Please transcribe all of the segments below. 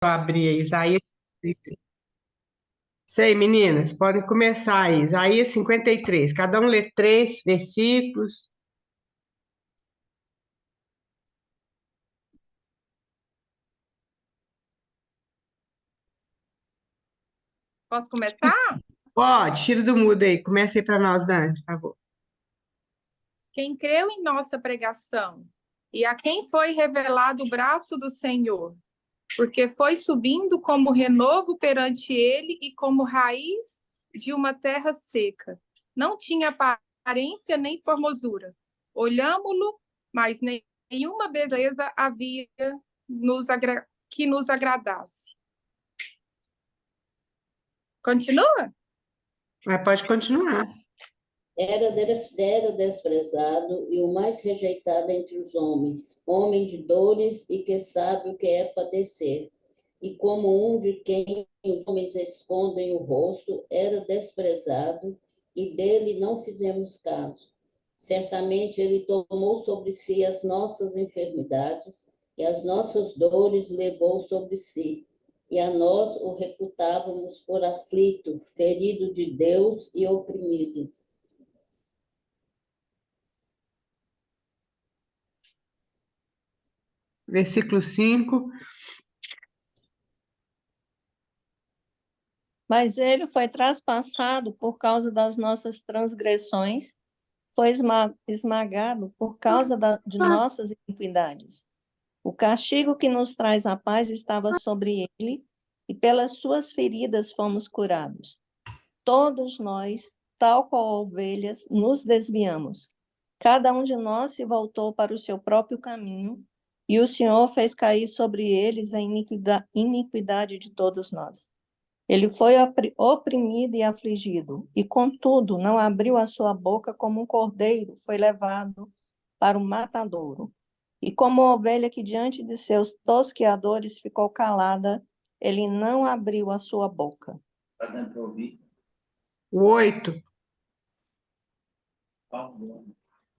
Abrir aí, Isaías 53. Sei, meninas, podem começar aí. Isaías 53. Cada um lê 3 versículos. Posso começar? Pode, tira do mudo aí. Começa aí para nós, Dani, por favor. Quem creu em nossa pregação e a quem foi revelado o braço do Senhor, porque foi subindo como renovo perante ele e como raiz de uma terra seca. Não tinha aparência nem formosura. Olhámo-lo, mas nenhuma beleza havia que nos agradasse. Continua? Mas pode continuar. Era desprezado e o mais rejeitado entre os homens, homem de dores e que sabe o que é padecer. E como um de quem os homens escondem o rosto, era desprezado e dele não fizemos caso. Certamente ele tomou sobre si as nossas enfermidades e as nossas dores levou sobre si. E a nós o reputávamos por aflito, ferido de Deus e oprimido. Versículo 5. Mas ele foi traspassado por causa das nossas transgressões, foi esmagado por causa de nossas iniquidades. O castigo que nos traz a paz estava sobre ele, e pelas suas feridas fomos curados. Todos nós, tal qual ovelhas, nos desviamos. Cada um de nós se voltou para o seu próprio caminho, e o Senhor fez cair sobre eles a iniquidade de todos nós. Ele foi oprimido e afligido, e contudo não abriu a sua boca, como um cordeiro foi levado para o matadouro. E como ovelha que diante de seus tosqueadores ficou calada, ele não abriu a sua boca. Está dando para ouvir? O 8.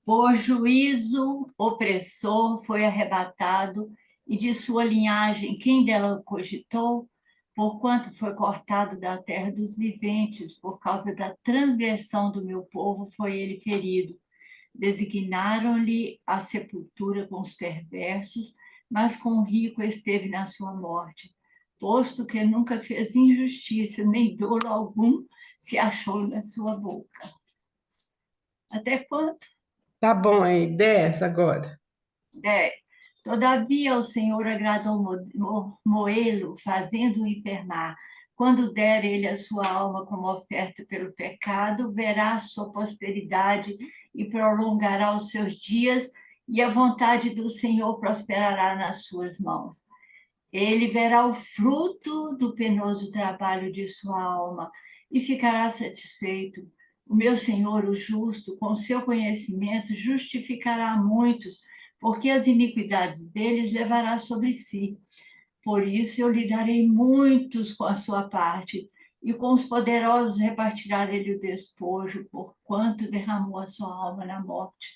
Por juízo opressor foi arrebatado, e de sua linhagem quem dela cogitou? Porquanto foi cortado da terra dos viventes, por causa da transgressão do meu povo foi ele ferido. Designaram-lhe a sepultura com os perversos, mas com o rico esteve na sua morte, posto que nunca fez injustiça, nem dolo algum se achou na sua boca. Até quanto? Tá bom aí, 10 agora. 10. Todavia o Senhor agradou Moelo, fazendo-o enfermar. Quando der ele a sua alma como oferta pelo pecado, verá a sua posteridade e prolongará os seus dias, e a vontade do Senhor prosperará nas suas mãos. Ele verá o fruto do penoso trabalho de sua alma e ficará satisfeito. O meu Senhor, o justo, com seu conhecimento, justificará muitos, porque as iniquidades deles levará sobre si. Por isso eu lhe darei muitos com a sua parte, e com os poderosos repartirá ele o despojo, porquanto derramou a sua alma na morte.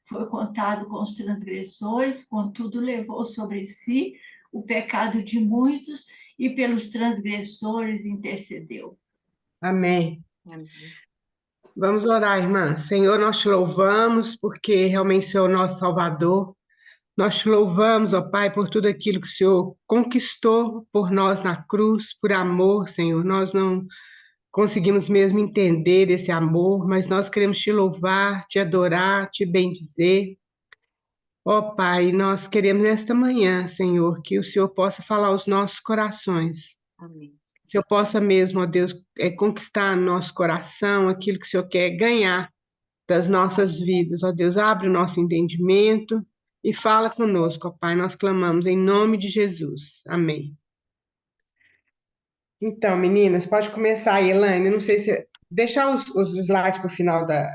Foi contado com os transgressores, contudo levou sobre si o pecado de muitos, e pelos transgressores intercedeu. Amém. Amém. Vamos orar, irmã. Senhor, nós te louvamos porque realmente o Senhor é o nosso Salvador. Nós te louvamos, ó Pai, por tudo aquilo que o Senhor conquistou por nós na cruz, por amor, Senhor. Nós não conseguimos mesmo entender esse amor, mas nós queremos te louvar, te adorar, te bendizer. Ó Pai, nós queremos nesta manhã, Senhor, que o Senhor possa falar aos nossos corações. Amém. Que o Senhor possa mesmo, ó Deus, conquistar no nosso coração aquilo que o Senhor quer ganhar das nossas vidas. Ó Deus, abre o nosso entendimento e fala conosco, ó Pai. Nós clamamos em nome de Jesus. Amém. Então, meninas, pode começar aí, Elaine. Não sei se. Deixar os slides para o final da.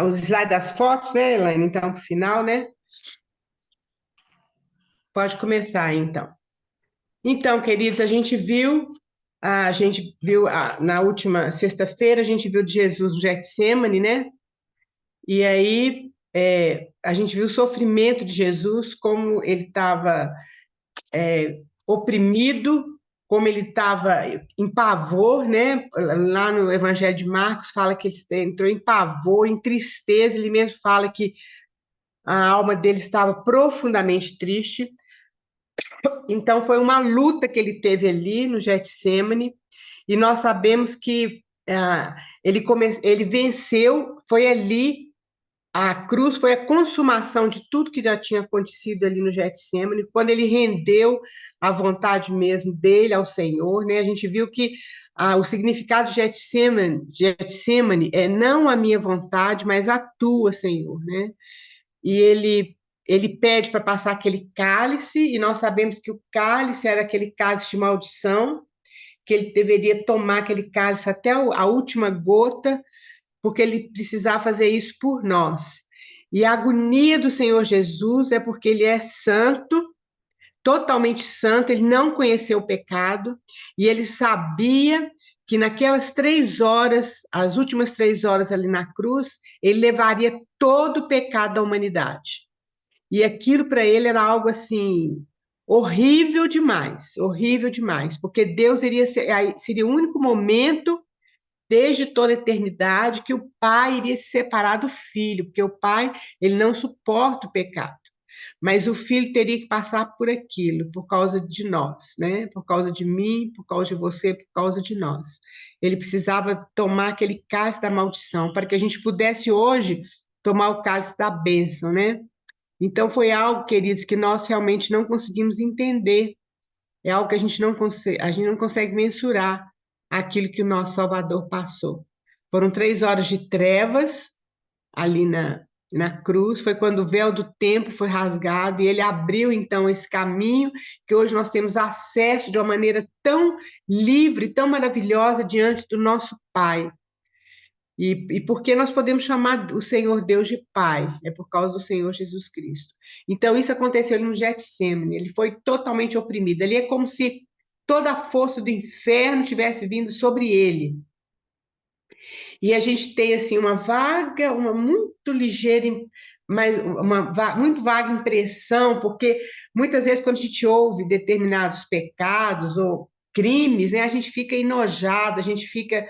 Os slides das fotos, né, Elaine? Então, para o final, né? Pode começar, então. Então, queridos, na última sexta-feira, a gente viu de Jesus no Getsemane, né? E aí a gente viu o sofrimento de Jesus, como ele estava oprimido, como ele estava em pavor, né? Lá no Evangelho de Marcos fala que ele entrou em pavor, em tristeza, ele mesmo fala que a alma dele estava profundamente triste. Então foi uma luta que ele teve ali no Getsemane, e nós sabemos que ele venceu, foi ali. A cruz foi a consumação de tudo que já tinha acontecido ali no Getsemane, quando ele rendeu a vontade mesmo dele ao Senhor, né? A gente viu que o significado de Getsemane é não a minha vontade, mas a tua, Senhor, né? E ele pede para passar aquele cálice, e nós sabemos que o cálice era aquele cálice de maldição, que ele deveria tomar aquele cálice até a última gota, porque ele precisava fazer isso por nós. E a agonia do Senhor Jesus é porque ele é santo, totalmente santo, ele não conheceu o pecado, e ele sabia que naquelas 3 horas, as últimas 3 horas ali na cruz, ele levaria todo o pecado da humanidade. E aquilo para ele era algo assim, horrível demais, porque Deus seria o único momento desde toda a eternidade que o pai iria se separar do filho, porque o pai, ele não suporta o pecado. Mas o filho teria que passar por aquilo, por causa de nós, né? Por causa de mim, por causa de você, por causa de nós. Ele precisava tomar aquele cálice da maldição, para que a gente pudesse hoje tomar o cálice da bênção, né? Então foi algo, queridos, que nós realmente não conseguimos entender. É algo que a gente não consegue mensurar aquilo que o nosso Salvador passou. Foram 3 horas de trevas ali na cruz, foi quando o véu do templo foi rasgado e ele abriu então esse caminho que hoje nós temos acesso de uma maneira tão livre, tão maravilhosa diante do nosso Pai. E por que nós podemos chamar o Senhor Deus de Pai? É por causa do Senhor Jesus Cristo. Então, isso aconteceu no Getsemane, ele foi totalmente oprimido. Ali é como se toda a força do inferno tivesse vindo sobre ele. E a gente tem, assim, uma muito ligeira, mas muito vaga impressão, porque muitas vezes quando a gente ouve determinados pecados ou crimes, né, a gente fica enojado, a gente fica...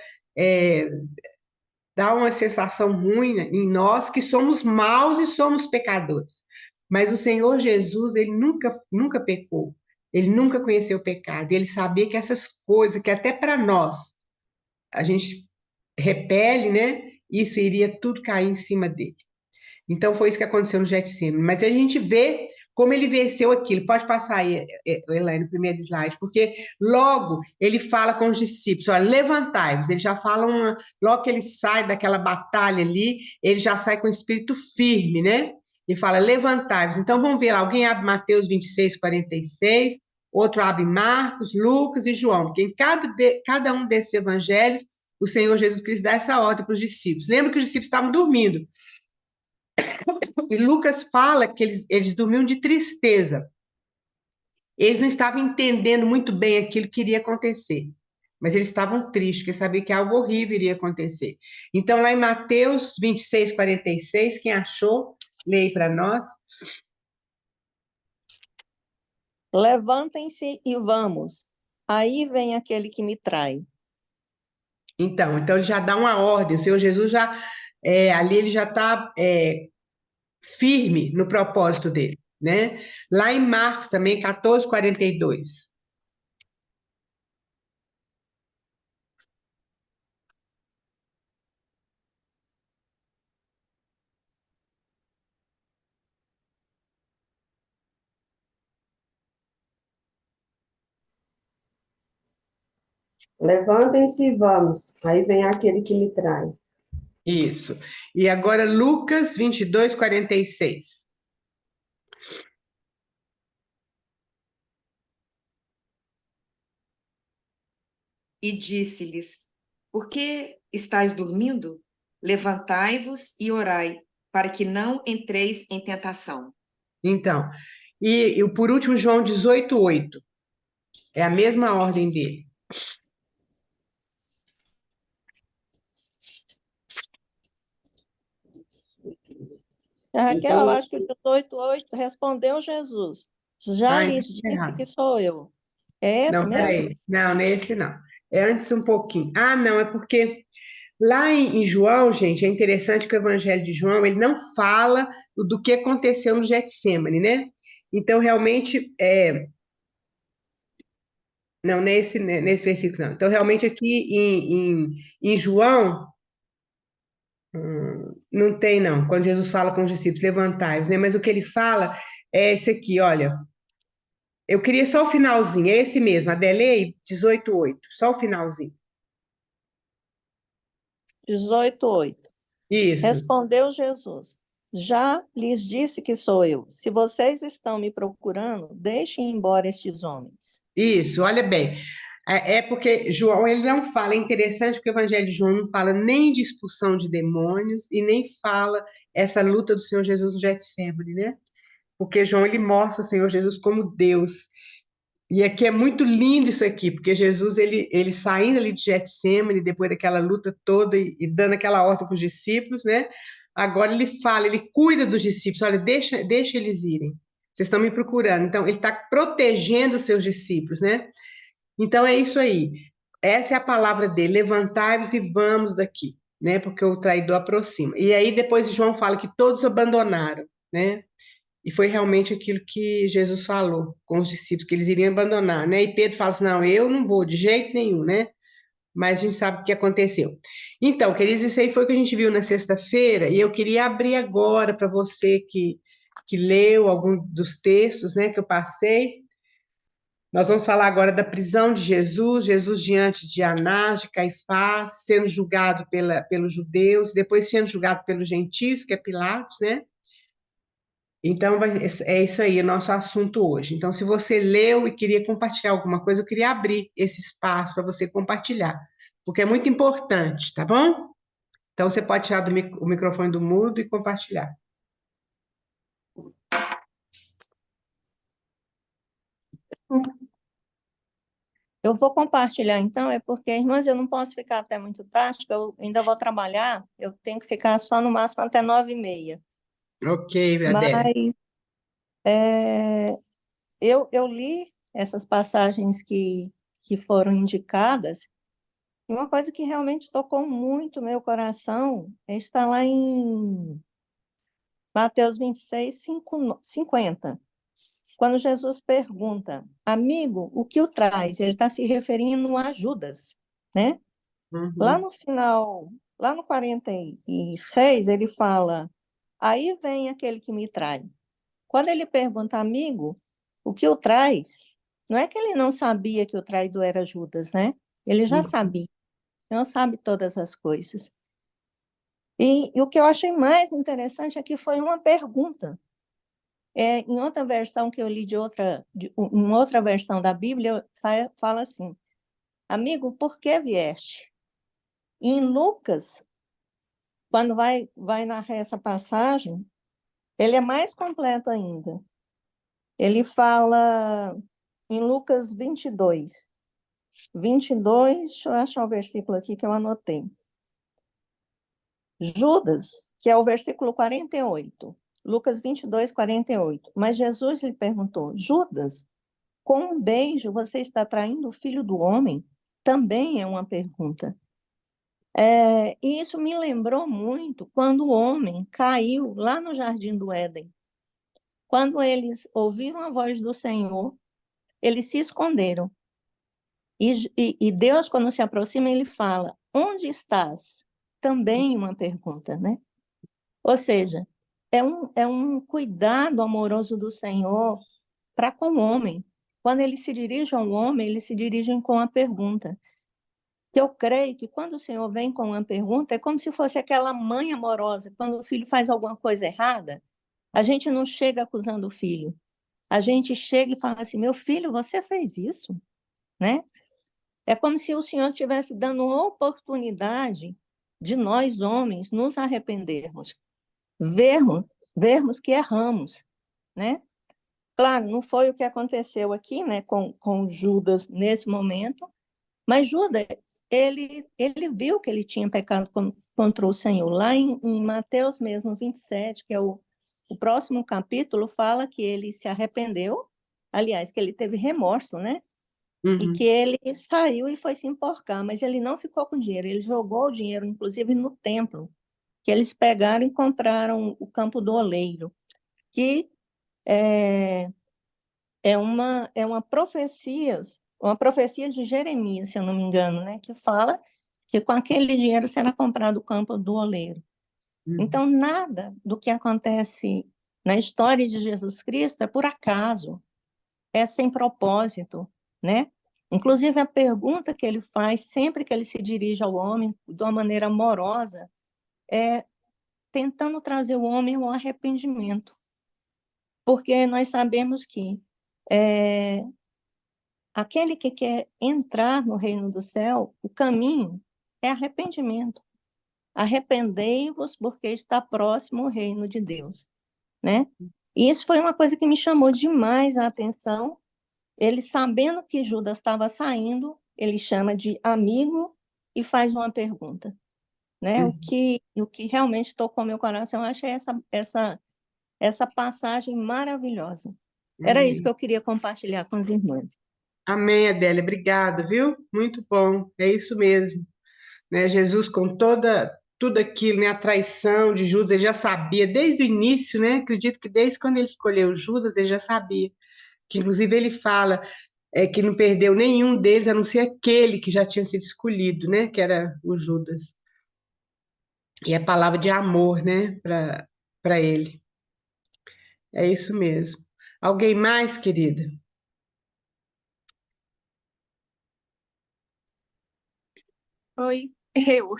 dá uma sensação ruim em nós que somos maus e somos pecadores. Mas o Senhor Jesus, ele nunca pecou. Ele nunca conheceu o pecado. Ele sabia que essas coisas, que até para nós, a gente repele, né? Isso iria tudo cair em cima dele. Então foi isso que aconteceu no Getsemane. Mas a gente vê como ele venceu aquilo. Pode passar aí, Elaine, no primeiro slide, porque logo ele fala com os discípulos, olha, levantai-vos. Ele já fala, logo que ele sai daquela batalha ali, ele já sai com o espírito firme, né? E fala, levantai-vos. Então vamos ver lá, alguém abre Mateus 26, 46, outro abre Marcos, Lucas e João, porque em cada um desses evangelhos, o Senhor Jesus Cristo dá essa ordem para os discípulos. Lembra que os discípulos estavam dormindo. E Lucas fala que eles dormiam de tristeza. Eles não estavam entendendo muito bem aquilo que iria acontecer. Mas eles estavam tristes, porque sabiam que algo horrível iria acontecer. Então, lá em Mateus 26, 46, quem achou, leia para nós. Levantem-se e vamos. Aí vem aquele que me trai. Então ele já dá uma ordem. O Senhor Jesus ali ele já está firme no propósito dele, né? Lá em Marcos também, 14, 42. Levantem-se e vamos. Aí vem aquele que me trai. Isso. E agora Lucas 22, 46. E disse-lhes: Por que estáis dormindo? Levantai-vos e orai, para que não entreis em tentação. Então, e por último, João 18, 8. É a mesma ordem dele. Raquel, eu Então, acho que o 18:8 respondeu Jesus. Já Ah, então lhes tá disse errado. que sou eu. É esse Não, mesmo? peraí. Não, nesse não. É antes um pouquinho. Ah, não, é porque lá em João, gente, é interessante que o Evangelho de João, ele não fala do que aconteceu no Getsemane, né? Então, realmente, não, nesse versículo não. Então, realmente, aqui em João, não tem, não. Quando Jesus fala com os discípulos, levantai-vos, né? Mas o que ele fala é esse aqui, olha. Eu queria só o finalzinho, é esse mesmo, Adelei 18:8, só o finalzinho. 18:8. Isso, Respondeu Jesus: Já lhes disse que sou eu. Se vocês estão me procurando, deixem embora estes homens. isso, olha bem. É porque João, ele não fala, é interessante porque o Evangelho de João não fala nem de expulsão de demônios e nem fala essa luta do Senhor Jesus no Getsemane, né? Porque João, ele mostra o Senhor Jesus como Deus. E aqui é muito lindo isso aqui, porque Jesus, ele saindo ali de Getsemane, depois daquela luta toda e dando aquela ordem para os discípulos, né? Agora ele fala, ele cuida dos discípulos, olha, deixa eles irem. Vocês estão me procurando. Então, ele está protegendo os seus discípulos, né? Então, é isso aí. Essa é a palavra dele, levantai-vos e vamos daqui, né? Porque o traidor aproxima. E aí, depois João fala que todos abandonaram, né? E foi realmente aquilo que Jesus falou com os discípulos, que eles iriam abandonar, né? E Pedro fala assim: não, eu não vou de jeito nenhum, né? Mas a gente sabe o que aconteceu. Então, queridos, isso aí foi o que a gente viu na sexta-feira, e eu queria abrir agora para você que leu algum dos textos, né, que eu passei. Nós vamos falar agora da prisão de Jesus, Jesus diante de Anás, de Caifás, sendo julgado pelos judeus, depois sendo julgado pelos gentios, que é Pilatos, né? Então, é isso aí, o nosso assunto hoje. Então, se você leu e queria compartilhar alguma coisa, eu queria abrir esse espaço para você compartilhar, porque é muito importante, tá bom? Então, você pode tirar o microfone do mudo e compartilhar. Eu vou compartilhar então, é porque, irmãs, eu não posso ficar até muito tarde, porque eu ainda vou trabalhar, eu tenho que ficar só no máximo até 9:30. Ok, Adélia. Mas é, eu li essas passagens que foram indicadas, e uma coisa que realmente tocou muito o meu coração está lá em Mateus 26, 50. Quando Jesus pergunta, amigo, o que o traz? Ele está se referindo a Judas, né? Lá Uhum. no final, lá no 46, ele fala, aí vem aquele que me trai. Quando ele pergunta, amigo, o que o traz? Não é que ele não sabia que o traidor era Judas, né? Ele já sabia, não sabe todas as coisas. E o que eu achei mais interessante é que foi uma pergunta. Em outra versão que eu li em outra versão da Bíblia, fala assim, amigo, por que vieste? E em Lucas, quando vai narrar essa passagem, ele é mais completo ainda. Ele fala em Lucas 22, deixa eu achar o versículo aqui que eu anotei. Judas, que é o versículo 48, Lucas 22, 48. Mas Jesus lhe perguntou, Judas, com um beijo você está traindo o filho do homem? Também é uma pergunta. E isso me lembrou muito quando o homem caiu lá no Jardim do Éden. Quando eles ouviram a voz do Senhor, eles se esconderam. E Deus, quando se aproxima, ele fala, onde estás? Também uma pergunta, né? Ou seja, é um cuidado amoroso do Senhor para com o homem. Quando ele se dirige ao homem, ele se dirige com a pergunta. Eu creio que quando o Senhor vem com uma pergunta, é como se fosse aquela mãe amorosa. Quando o filho faz alguma coisa errada, a gente não chega acusando o filho. A gente chega e fala assim, meu filho, você fez isso, né? É como se o Senhor estivesse dando oportunidade de nós, homens, nos arrependermos, vermos que erramos, né? Claro, não foi o que aconteceu aqui, né, com Judas nesse momento, mas Judas, ele viu que ele tinha pecado contra o Senhor. Lá em Mateus mesmo, 27, que é o próximo capítulo, fala que ele se arrependeu aliás, que ele teve remorso, né? E que Uhum. ele saiu e foi se enforcar, mas ele não ficou com dinheiro, ele jogou o dinheiro, inclusive, no templo, que eles pegaram e encontraram o campo do oleiro, que é, uma profecia de Jeremias, se eu não me engano, né? Que fala que com aquele dinheiro será comprado o campo do oleiro. Uhum. Então, nada do que acontece na história de Jesus Cristo é por acaso, é sem propósito, né? Inclusive, a pergunta que ele faz sempre que ele se dirige ao homem, de uma maneira amorosa, é tentando trazer o homem ao arrependimento. Porque nós sabemos que é, aquele que quer entrar no reino do céu, o caminho é arrependimento. Arrependei-vos, porque está próximo o reino de Deus, né? E isso foi uma coisa que me chamou demais a atenção. Ele, sabendo que Judas estava saindo, ele chama de amigo e faz uma pergunta, né? Uhum. O que realmente tocou meu coração, eu achei essa passagem maravilhosa. Era isso que Amém. eu queria compartilhar com as irmãs. Amém, Adélia. Obrigada, viu? Muito bom. É isso mesmo. Né? Jesus com tudo aquilo, né? A traição de Judas, ele já sabia desde o início, né? Acredito que desde quando ele escolheu Judas, ele já sabia. Que inclusive ele fala que não perdeu nenhum deles, a não ser aquele que já tinha sido escolhido, né? Que era o Judas. E é palavra de amor, né? Para ele. É isso mesmo. Alguém mais, querida? Oi, eu.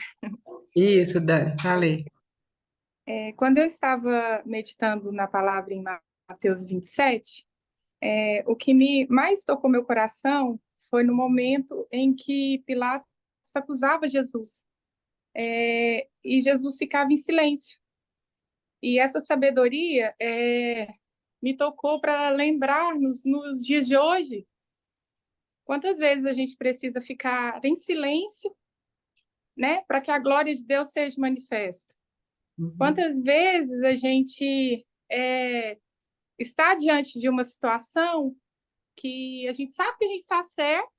Isso, Dani, falei. Quando eu estava meditando na palavra em Mateus 27, o que me mais tocou meu coração foi no momento em que Pilatos acusava Jesus. E Jesus ficava em silêncio. E essa sabedoria me tocou para lembrar nos dias de hoje quantas vezes a gente precisa ficar em silêncio, né, para que a glória de Deus seja manifesta. Uhum. Quantas vezes a gente está diante de uma situação que a gente sabe que a gente está certo,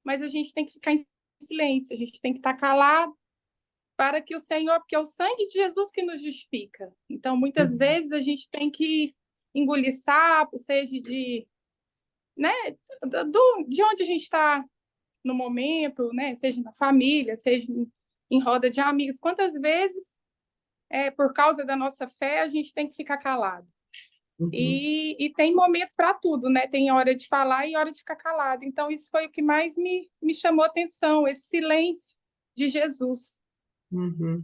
mas a gente tem que ficar em silêncio, a gente tem que estar calado para que o Senhor, porque é o sangue de Jesus que nos justifica. Então, muitas Uhum. vezes a gente tem que engolir sapo, seja né, de onde a gente está no momento, né, seja na família, seja em roda de amigos. Quantas vezes, por causa da nossa fé, a gente tem que ficar calado? Uhum. E tem momento para tudo, né? Tem hora de falar e hora de ficar calado. Então, isso foi o que mais me chamou a atenção, esse silêncio de Jesus. Uhum.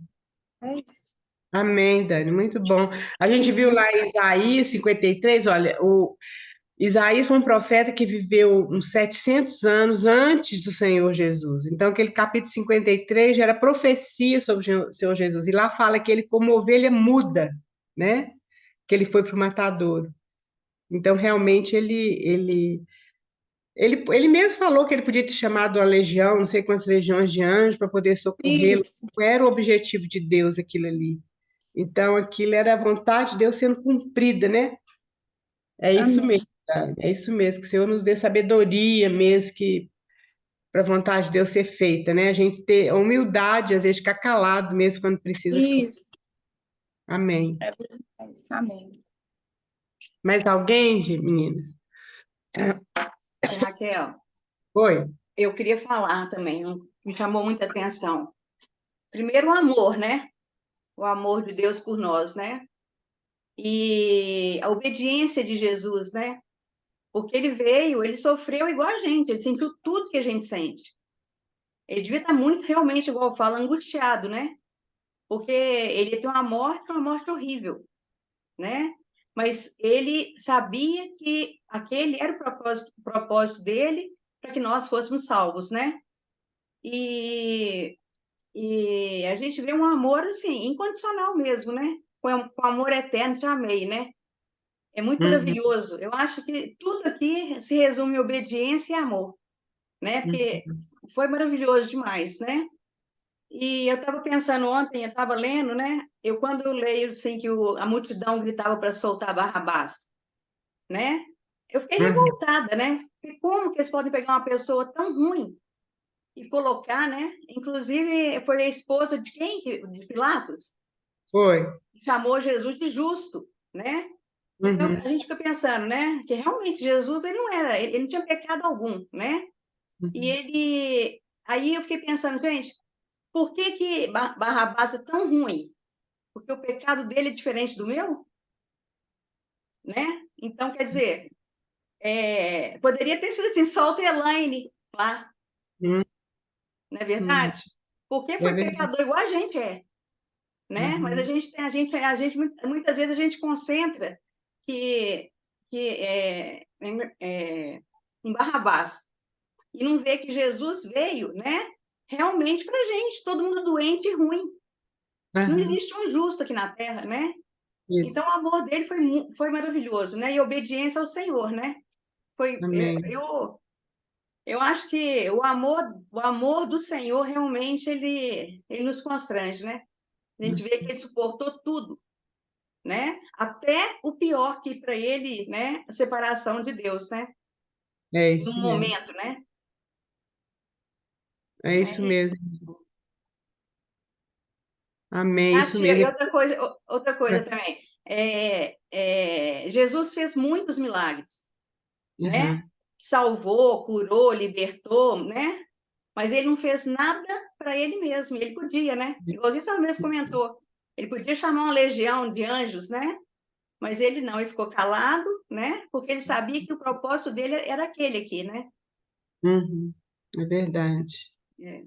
É isso. Amém, Dani, muito bom. A gente viu lá em Isaías 53, olha, o Isaías foi um profeta que viveu uns 700 anos antes do Senhor Jesus. Então, aquele capítulo 53 já era profecia sobre o Senhor Jesus. E lá fala que ele, como ovelha muda, né? Que ele foi para o matadouro. Então, realmente, ele mesmo falou que ele podia ter chamado a legião, não sei quantas legiões de anjos, para poder socorrê-lo. Isso. Não era o objetivo de Deus aquilo ali. Então, aquilo era a vontade de Deus sendo cumprida, né? É isso Amém. mesmo, cara. É isso mesmo, que o Senhor nos dê sabedoria mesmo que para a vontade de Deus ser feita, né? A gente ter a humildade, às vezes, ficar calado mesmo quando precisa ficar. Isso. Amém. É isso. Amém. Mais alguém, meninas? Raquel, Oi. eu queria falar também, me chamou muita atenção. Primeiro, o amor, né? O amor de Deus por nós, né? E a obediência de Jesus, né? Porque ele veio, ele sofreu igual a gente, ele sentiu tudo que a gente sente. Ele devia estar muito, realmente, igual fala, angustiado, né? Porque ele tem uma morte horrível, né? Mas ele sabia que aquele era o propósito dele para que nós fôssemos salvos, né? E, e a gente vê um amor assim, incondicional mesmo, né? Com amor eterno, te amei, né? É muito Uhum, maravilhoso. Eu acho que tudo aqui se resume em obediência e amor, né? Porque uhum, foi maravilhoso demais, né? E eu estava pensando ontem, eu estava lendo, né? Quando eu leio assim que a multidão gritava para soltar Barrabás, né? eu fiquei Uhum. revoltada, né? E como que eles podem pegar uma pessoa tão ruim e colocar, né? Inclusive, foi a esposa de quem? De Pilatos? Foi. Chamou Jesus de justo, né? Então, Uhum. a gente fica pensando, né? Que realmente Jesus, ele não era, ele não tinha pecado algum, né? E Uhum. ele... Aí eu fiquei pensando, gente, por que que Barrabás é tão ruim? Porque o pecado dele é diferente do meu, né? Então, quer dizer, poderia ter sido assim, solta Elaine lá, Uhum. não é Uhum. verdade? Porque É foi verdade. pecador igual a gente né? Mas Uhum. muitas vezes a gente concentra que, em Barrabás e não vê que Jesus veio, né? Realmente para a gente, todo mundo doente e ruim. Não Uhum. existe um justo aqui na Terra, né? Então, Isso. o amor dele foi maravilhoso, né? E a obediência ao Senhor, né? Foi, Amém. eu acho que o amor do Senhor realmente ele nos constrange, né? A gente vê que ele suportou tudo, né? Até o pior que para ele, né? A separação de Deus, né? É No isso mesmo. momento, né? É isso É, mesmo. Amém, a isso tia, e mesmo. outra coisa também. Jesus fez muitos milagres, né? Uhum. Salvou, curou, libertou, né? Mas ele não fez nada para ele mesmo. Ele podia, né? Igualzinho a senhora mesmo comentou. Ele podia chamar uma legião de anjos, né? Mas ele não, ele ficou calado, né? Porque ele sabia que o propósito dele era aquele aqui, né? Uhum. É verdade. É,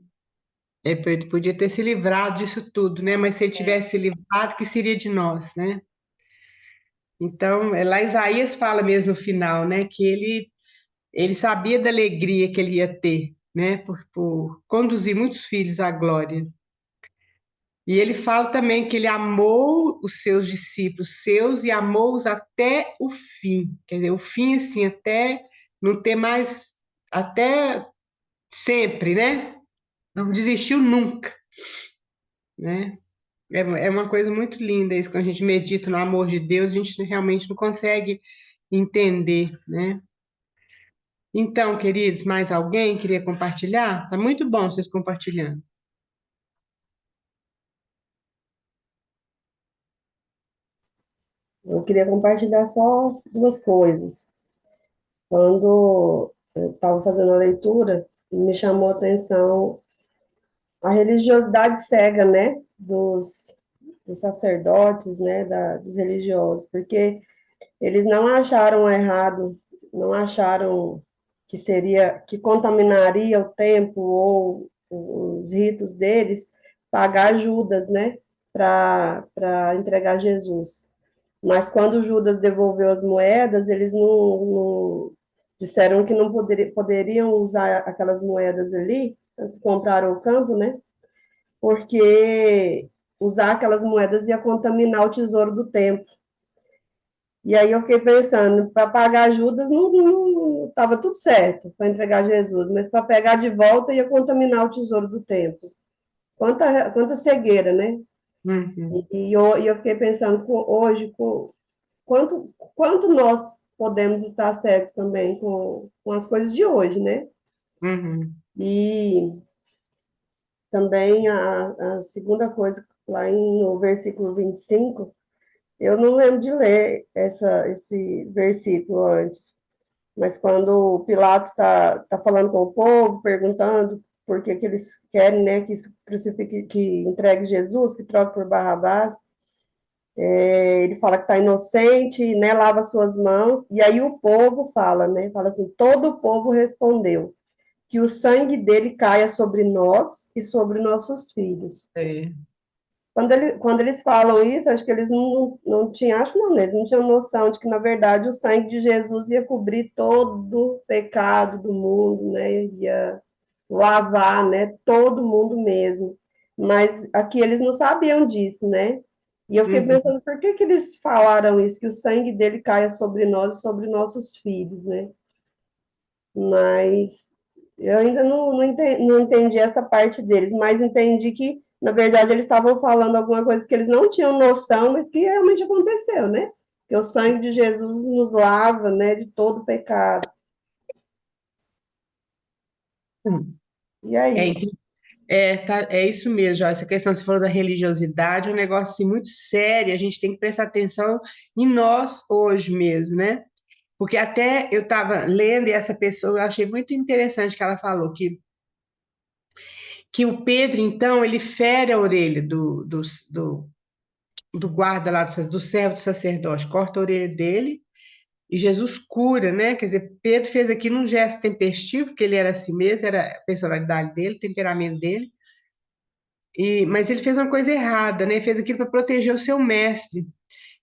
Ele podia ter se livrado disso tudo, né? Mas se ele é, tivesse se livrado, que seria de nós, né? Então, lá Isaías fala mesmo no final, né? Que ele sabia da alegria que ele ia ter, né? Por conduzir muitos filhos à glória. E ele fala também que ele amou os seus discípulos, seus, e amou-os até o fim. Quer dizer, o fim, assim, até não ter mais, até sempre, né? Não desistiu nunca, né? É uma coisa muito linda isso, quando a gente medita no amor de Deus, a gente realmente não consegue entender, né? Então, queridos, mais alguém queria compartilhar? Tá muito bom vocês compartilhando. Eu queria compartilhar só duas coisas. Quando eu estava fazendo a leitura, me chamou a atenção a religiosidade cega, né, dos sacerdotes, né, dos religiosos, porque eles não acharam errado, não acharam que contaminaria o templo ou os ritos deles pagar Judas, né, para entregar Jesus. Mas quando Judas devolveu as moedas, eles não disseram que não poderiam usar aquelas moedas ali, compraram o campo, né? Porque usar aquelas moedas ia contaminar o tesouro do templo. E aí eu fiquei pensando, para pagar Judas não estava tudo certo para entregar Jesus, mas para pegar de volta ia contaminar o tesouro do templo. Quanta cegueira, né? Uhum, E eu fiquei pensando, hoje, quanto nós podemos estar cegos também com as coisas de hoje, né? uhum, E também a segunda coisa, lá no versículo 25, eu não lembro de ler esse versículo antes, mas quando o Pilatos está falando com o povo, perguntando por que eles querem, né, que isso crucifique, que entregue Jesus, que troque por Barrabás, ele fala que está inocente, né, lava suas mãos, e aí o povo fala, né, fala assim, todo o povo respondeu, que o sangue dele caia sobre nós e sobre nossos filhos. é, Quando eles falam isso, acho que eles não tinham, acho não, eles não tinham noção de que, na verdade, o sangue de Jesus ia cobrir todo o pecado do mundo, né, ia lavar, né, todo mundo mesmo. Mas aqui eles não sabiam disso, né? E eu fiquei uhum, pensando, por que eles falaram isso, que o sangue dele caia sobre nós e sobre nossos filhos, né? Mas eu ainda não entendi essa parte deles, mas entendi que, na verdade, eles estavam falando alguma coisa que eles não tinham noção, mas que realmente aconteceu, né? Porque o sangue de Jesus nos lava, né, de todo pecado. Hum. E é É, isso. é isso mesmo, Joyce. Essa questão, você falou da religiosidade, é um negócio assim, muito sério, a gente tem que prestar atenção em nós hoje mesmo, né? Porque até eu estava lendo e essa pessoa, eu achei muito interessante que ela falou que o Pedro, então, ele fere a orelha do guarda lá, do servo do sacerdote, corta a orelha dele e Jesus cura, né? Quer dizer, Pedro fez aqui num gesto tempestivo, porque ele era assim mesmo, era a personalidade dele, temperamento dele, mas ele fez uma coisa errada, né? Fez aquilo para proteger o seu mestre.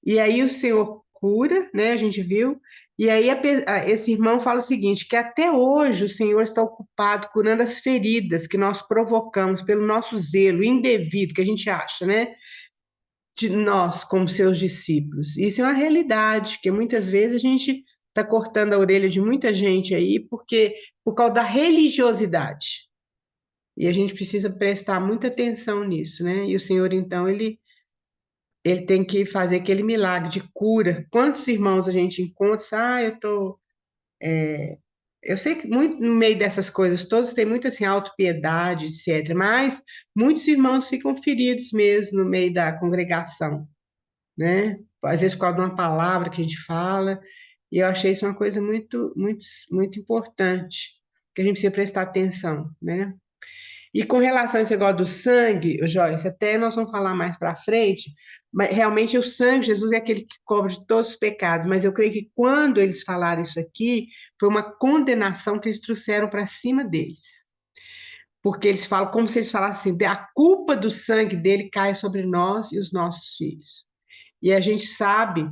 E aí o Senhor cura, né? A gente viu. E aí esse irmão fala o seguinte, que até hoje o Senhor está ocupado curando as feridas que nós provocamos pelo nosso zelo indevido, que a gente acha, né? De nós, como seus discípulos. Isso é uma realidade, que muitas vezes a gente está cortando a orelha de muita gente aí, porque por causa da religiosidade. E a gente precisa prestar muita atenção nisso, né? E o Senhor, então, ele tem que fazer aquele milagre de cura. Quantos irmãos a gente encontra? Eu sei que muito no meio dessas coisas todas tem muita assim autopiedade, etc. Mas muitos irmãos ficam feridos mesmo no meio da congregação, né? Às vezes por causa de uma palavra que a gente fala. E eu achei isso uma coisa muito, muito, muito importante, que a gente precisa prestar atenção, né? E com relação a esse negócio do sangue, Joyce, até nós vamos falar mais para frente, mas realmente o sangue, Jesus é aquele que cobre de todos os pecados, mas eu creio que quando eles falaram isso aqui, foi uma condenação que eles trouxeram para cima deles. Porque eles falam como se eles falassem assim, a culpa do sangue dele cai sobre nós e os nossos filhos. E a gente sabe,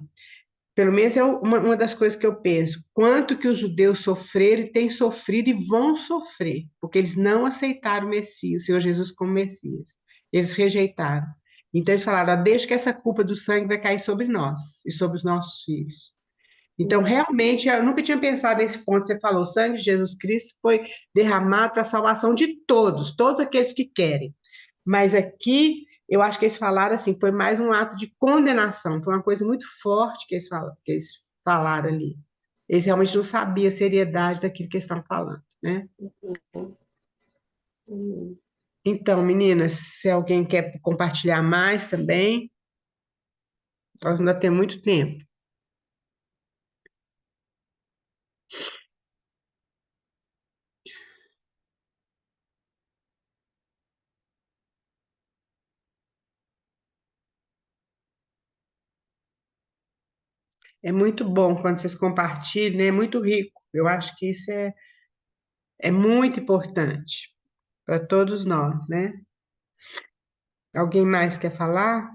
pelo menos é uma das coisas que eu penso, quanto que os judeus sofreram e têm sofrido e vão sofrer, porque eles não aceitaram o Messias, o Senhor Jesus como Messias. Eles rejeitaram. Então eles falaram, deixa que essa culpa do sangue vai cair sobre nós e sobre os nossos filhos. Então, realmente, eu nunca tinha pensado nesse ponto. Você falou, o sangue de Jesus Cristo foi derramado para a salvação de todos, todos aqueles que querem. Mas aqui, eu acho que eles falaram assim, foi mais um ato de condenação, foi uma coisa muito forte que eles falaram ali. Eles realmente não sabiam a seriedade daquilo que eles estão falando, né? Então, meninas, se alguém quer compartilhar mais também, nós ainda temos muito tempo. É muito bom quando vocês compartilham, né? É muito rico. Eu acho que isso é muito importante para todos nós, né? Alguém mais quer falar?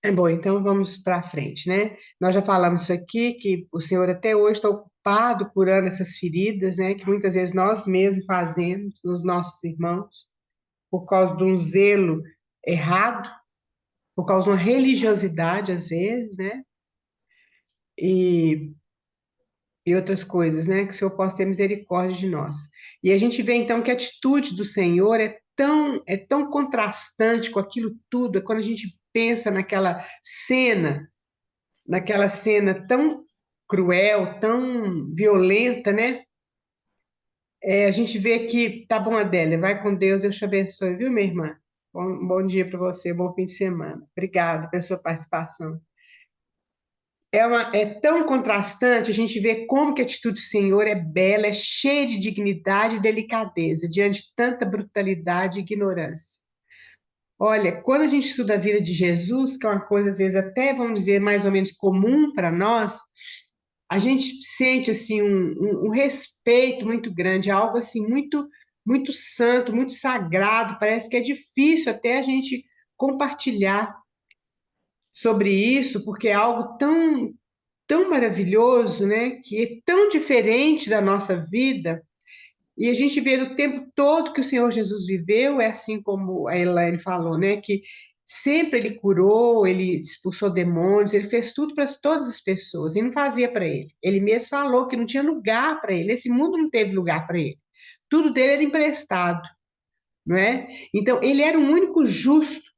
É bom, então vamos para frente, né? Nós já falamos isso aqui, que o Senhor até hoje está ocupado curando essas feridas, né? Que muitas vezes nós mesmos fazemos nos nossos irmãos, por causa de um zelo errado, por causa de uma religiosidade, às vezes, né? E outras coisas, né? Que o Senhor possa ter misericórdia de nós. E a gente vê então que a atitude do Senhor é tão contrastante com aquilo tudo, é quando a gente pensa naquela cena tão cruel, tão violenta, né? A gente vê que, tá bom, Adélia, vai com Deus, Deus te abençoe, viu, minha irmã? Bom dia para você, bom fim de semana. Obrigada pela sua participação. É tão contrastante, a gente vê como que a atitude do Senhor é bela, é cheia de dignidade e delicadeza, diante de tanta brutalidade e ignorância. Olha, quando a gente estuda a vida de Jesus, que é uma coisa, às vezes, até, vamos dizer, mais ou menos comum para nós, a gente sente, assim, um respeito muito grande, algo, assim, muito, muito santo, muito sagrado, parece que é difícil até a gente compartilhar sobre isso, porque é algo tão maravilhoso, né? Que é tão diferente da nossa vida. E a gente vê o tempo todo que o Senhor Jesus viveu, é assim como a Elaine falou, né? Que sempre ele curou, ele expulsou demônios, ele fez tudo para todas as pessoas, e não fazia para ele. Ele mesmo falou que não tinha lugar para ele, esse mundo não teve lugar para ele. Tudo dele era emprestado. não é? Então, ele era o único justo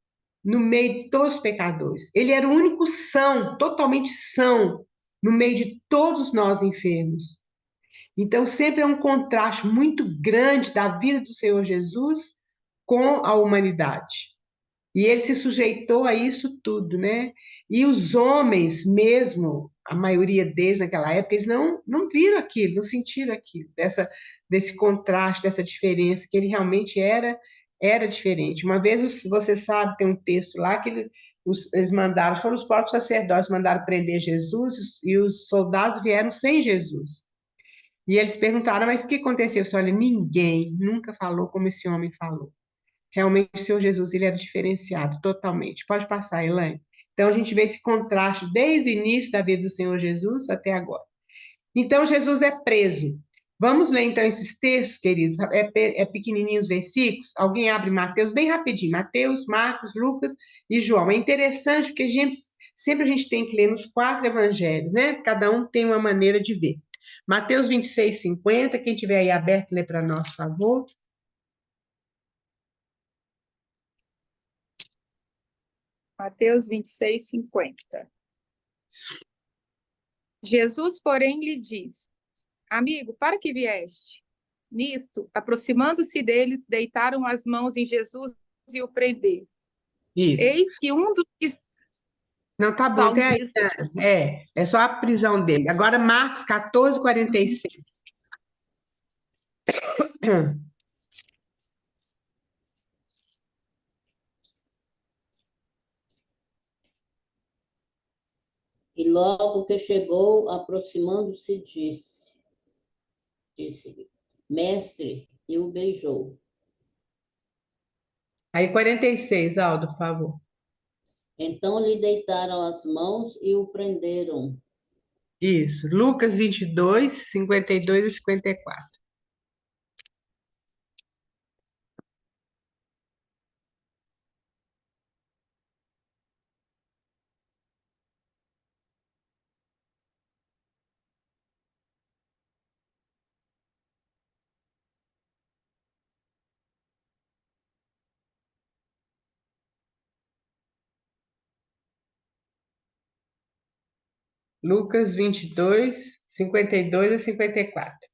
no meio de todos os pecadores. Ele era o único são, totalmente são, no meio de todos nós enfermos. Então, sempre é um contraste muito grande da vida do Senhor Jesus com a humanidade. E ele se sujeitou a isso tudo, né? E os homens mesmo, a maioria deles naquela época, eles não viram aquilo, não sentiram aquilo, desse contraste, dessa diferença, que ele realmente era diferente. Uma vez, você sabe, tem um texto lá que eles mandaram, foram os próprios sacerdotes, mandaram prender Jesus, e os soldados vieram sem Jesus. E eles perguntaram, mas o que aconteceu? Eu disse, olha, ninguém nunca falou como esse homem falou. Realmente, o Senhor Jesus, ele era diferenciado totalmente. Pode passar, Elaine. Então, a gente vê esse contraste desde o início da vida do Senhor Jesus até agora. Então, Jesus é preso. Vamos ler, então, esses textos, queridos. É pequenininhos os versículos. Alguém abre Mateus, bem rapidinho. Mateus, Marcos, Lucas e João. É interessante, porque sempre a gente tem que ler nos 4 evangelhos, né? Cada um tem uma maneira de ver. Mateus 26, 50. Quem tiver aí aberto, lê para nós, por favor. Mateus 26, 50. Jesus, porém, lhe disse: Amigo, para que vieste? Nisto, aproximando-se deles, deitaram as mãos em Jesus e o prenderam. Isso. Eis que um dos que... Não, tá bom, Só um até aí. desculpa. É só a prisão dele. Agora, Marcos 14, 46. E logo que chegou, aproximando-se, disse-lhe, Mestre, e o beijou. Aí, 46, Aldo, por favor. Então lhe deitaram as mãos e o prenderam. Isso, Lucas 22, 52 e 54. Lucas 22, 52 e 54.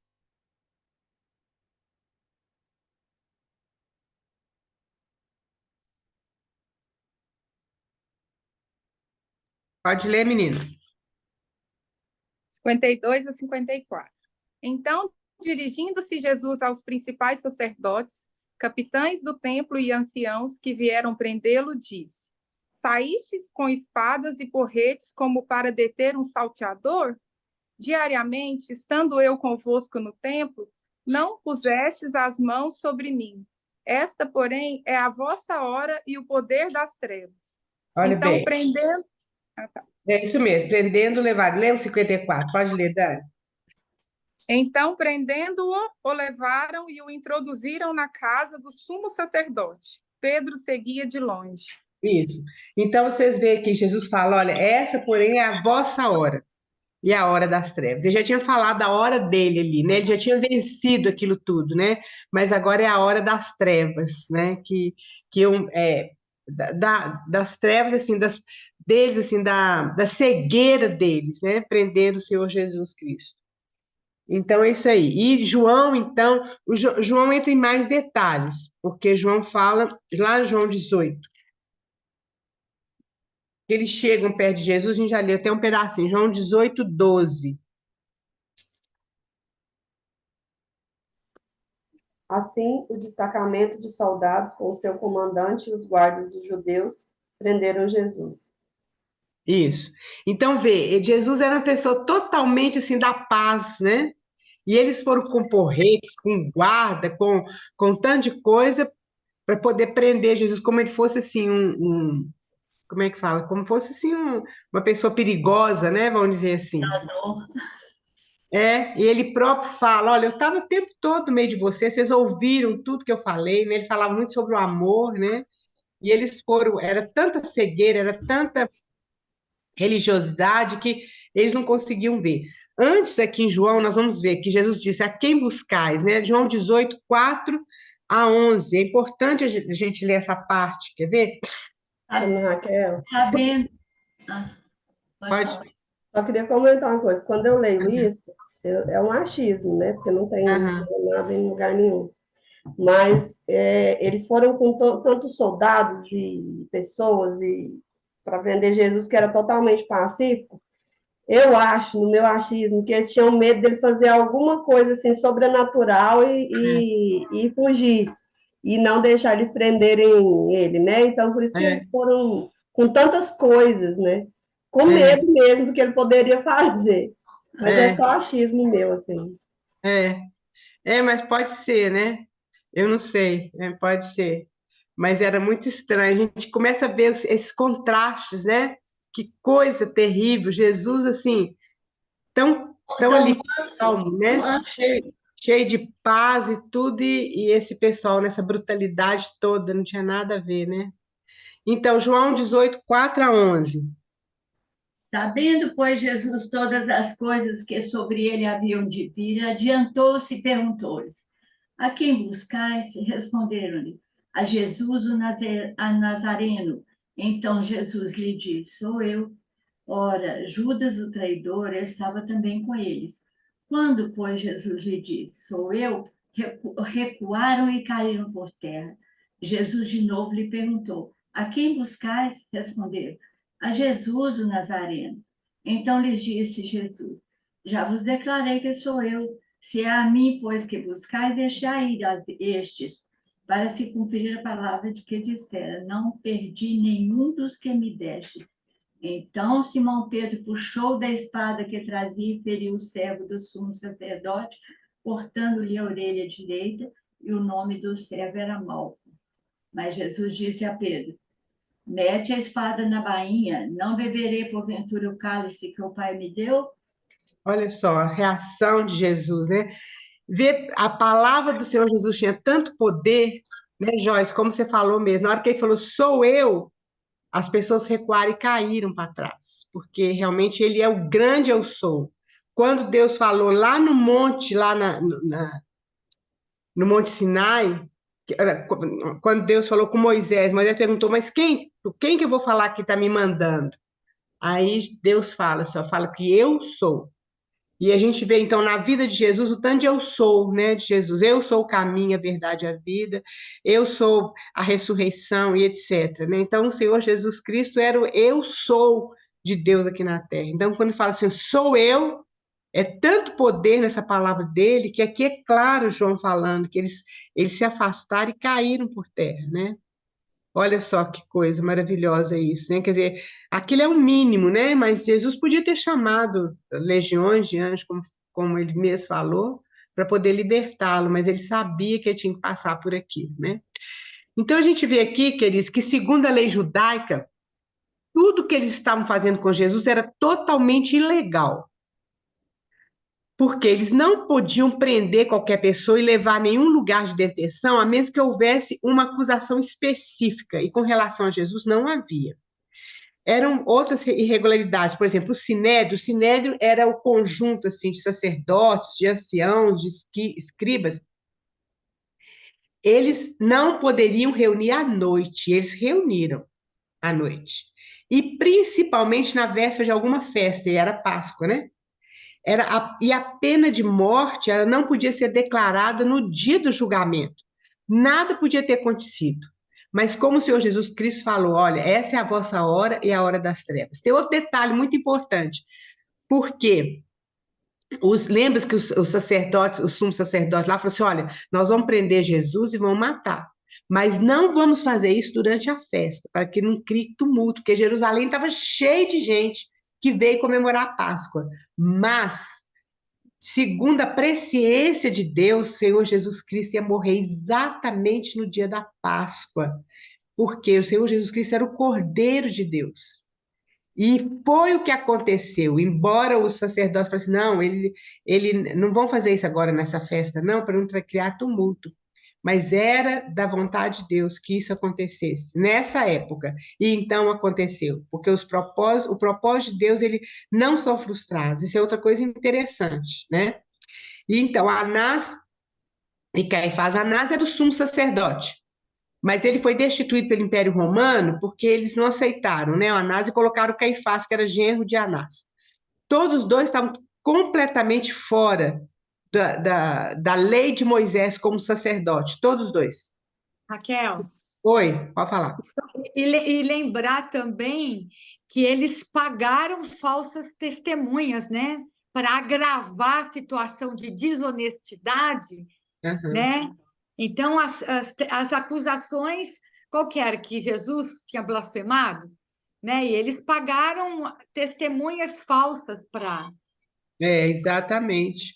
Pode ler, meninas. 52 a 54. Então, dirigindo-se Jesus aos principais sacerdotes, capitães do templo e anciãos que vieram prendê-lo, disse: Saístes com espadas e porretes como para deter um salteador? Diariamente, estando eu convosco no templo, não pusestes as mãos sobre mim. Esta, porém, é a vossa hora e o poder das trevas. Olha Então, bem, prendendo... tá. é isso mesmo, prendendo, levar. Lê o 54, pode ler, Dani. Então, prendendo-o, o levaram e o introduziram na casa do sumo sacerdote. Pedro seguia de longe. Isso. Então, vocês veem que Jesus fala, olha, essa, porém, é a vossa hora. E a hora das trevas. Ele já tinha falado da hora dele ali, né? Ele já tinha vencido aquilo tudo, né? Mas agora é a hora das trevas, né? Das trevas, assim, deles, assim, da cegueira deles, né? Prendendo o Senhor Jesus Cristo. Então, é isso aí. E João, então, João entra em mais detalhes, porque João fala, lá em João 18, que eles chegam perto de Jesus, a gente já leu até um pedacinho, João 18, 12. Assim, o destacamento de soldados com o seu comandante e os guardas dos judeus prenderam Jesus. Isso. Então, vê, Jesus era uma pessoa totalmente assim da paz, né? E eles foram com porretes, com guarda, com tanto de coisa para poder prender Jesus como ele fosse assim como é que fala? Como fosse assim uma pessoa perigosa, né? Vamos dizer assim. E ele próprio fala, olha, eu estava o tempo todo no meio de vocês ouviram tudo que eu falei, né? Ele falava muito sobre o amor, né? E eles foram, era tanta cegueira, era tanta religiosidade que eles não conseguiam ver. Antes, aqui em João, nós vamos ver que Jesus disse: A quem buscais? Né? João 18, 4 a 11. É importante a gente ler essa parte, quer ver? Ana Raquel, Sabendo. Ah, pode Pode. falar. só queria comentar uma coisa. Quando eu leio isso, é um achismo, né? Porque não Aham. tem nada em lugar nenhum. Mas eles foram com tantos soldados e pessoas e para prender Jesus, que era totalmente pacífico. Eu acho, no meu achismo, que eles tinham medo dele fazer alguma coisa assim sobrenatural e fugir, e não deixar eles prenderem ele, né? Então, por isso que É, eles foram com tantas coisas, né? Com é, medo mesmo do que ele poderia fazer. Mas é é, só achismo meu, assim. é. Mas pode ser, né? Eu não sei, pode ser. Mas era muito estranho. A gente começa a ver esses contrastes, né? Que coisa terrível. Jesus, assim, tão Tão ali, manso, calmo, né? manso. Cheio de paz e tudo, e esse pessoal nessa brutalidade toda, não tinha nada a ver, né? Então, João 18, 4 a 11. Sabendo, pois, Jesus todas as coisas que sobre ele haviam de vir, adiantou-se e perguntou-lhes: A quem buscais? Responderam-lhe: A Jesus, a Nazareno. Então Jesus lhe disse: Sou eu. Ora, Judas, o traidor, estava também com eles. Quando, pois, Jesus lhe disse: Sou eu, recuaram e caíram por terra. Jesus de novo lhe perguntou: A quem buscais? Responderam: A Jesus, o Nazareno. Então lhes disse Jesus: Já vos declarei que sou eu. Se é a mim, pois, que buscais, deixai ir estes, para se cumprir a palavra de que dissera: Não perdi nenhum dos que me deste. Então Simão Pedro puxou da espada que trazia e feriu o servo do sumo sacerdote, cortando-lhe a orelha direita, e o nome do servo era Malco. Mas Jesus disse a Pedro: Mete a espada na bainha, não beberei porventura o cálice que o Pai me deu? Olha só, a reação de Jesus, né? Ver a palavra do Senhor Jesus tinha tanto poder, né, Joyce, como você falou mesmo. Na hora que ele falou, sou eu, as pessoas recuaram e caíram para trás, porque realmente ele é o grande eu sou. Quando Deus falou lá no monte, no Monte Sinai, quando Deus falou com Moisés, Moisés perguntou, mas quem que eu vou falar que está me mandando? Aí Deus fala, só fala que eu sou. E a gente vê, então, na vida de Jesus, o tanto de eu sou, né, de Jesus. Eu sou o caminho, a verdade e a vida. Eu sou a ressurreição e etc. Né? Então, o Senhor Jesus Cristo era o eu sou de Deus aqui na Terra. Então, quando ele fala assim, sou eu, é tanto poder nessa palavra dele, que aqui é claro, João falando, que eles se afastaram e caíram por terra, né? Olha só que coisa maravilhosa isso, né? Quer dizer, aquilo é o mínimo, né? Mas Jesus podia ter chamado legiões de anjos, como ele mesmo falou, para poder libertá-lo, mas ele sabia que ele tinha que passar por aquilo, né? Então a gente vê aqui, queridos, que segundo a lei judaica, tudo que eles estavam fazendo com Jesus era totalmente ilegal, porque eles não podiam prender qualquer pessoa e levar a nenhum lugar de detenção, a menos que houvesse uma acusação específica, e com relação a Jesus não havia. Eram outras irregularidades, por exemplo, o sinédrio era o conjunto assim de sacerdotes, de anciãos, de escribas. Eles não poderiam reunir à noite, eles reuniram à noite. E principalmente na véspera de alguma festa, e era Páscoa, né? E a pena de morte ela não podia ser declarada no dia do julgamento. Nada podia ter acontecido. Mas como o Senhor Jesus Cristo falou, olha, essa é a vossa hora e a hora das trevas. Tem outro detalhe muito importante, porque lembra que os sacerdotes, o sumo sacerdote lá falou assim, olha, nós vamos prender Jesus e vamos matar. Mas não vamos fazer isso durante a festa, para que não crie tumulto, porque Jerusalém estava cheio de gente que veio comemorar a Páscoa. Mas segundo a presciência de Deus, o Senhor Jesus Cristo ia morrer exatamente no dia da Páscoa, porque o Senhor Jesus Cristo era o Cordeiro de Deus. E foi o que aconteceu, embora os sacerdotes falassem, não, ele não vão fazer isso agora nessa festa, não, para não criar tumulto. Mas era da vontade de Deus que isso acontecesse nessa época. E então aconteceu, porque o propósito de Deus, ele não são frustrados. Isso é outra coisa interessante, né? E então, Anás E Caifás, Anás era o sumo sacerdote. Mas ele foi destituído pelo Império Romano porque eles não aceitaram, né, o Anás e colocaram o Caifás, que era genro de Anás. Todos os dois estavam completamente fora da lei de Moisés como sacerdote, todos os dois. Raquel, Oi, pode falar. e lembrar também que eles pagaram falsas testemunhas, né? Para agravar a situação de desonestidade, Uhum. né? Então, as acusações, qual que era? Que Jesus tinha blasfemado, né? E eles pagaram testemunhas falsas para... Exatamente.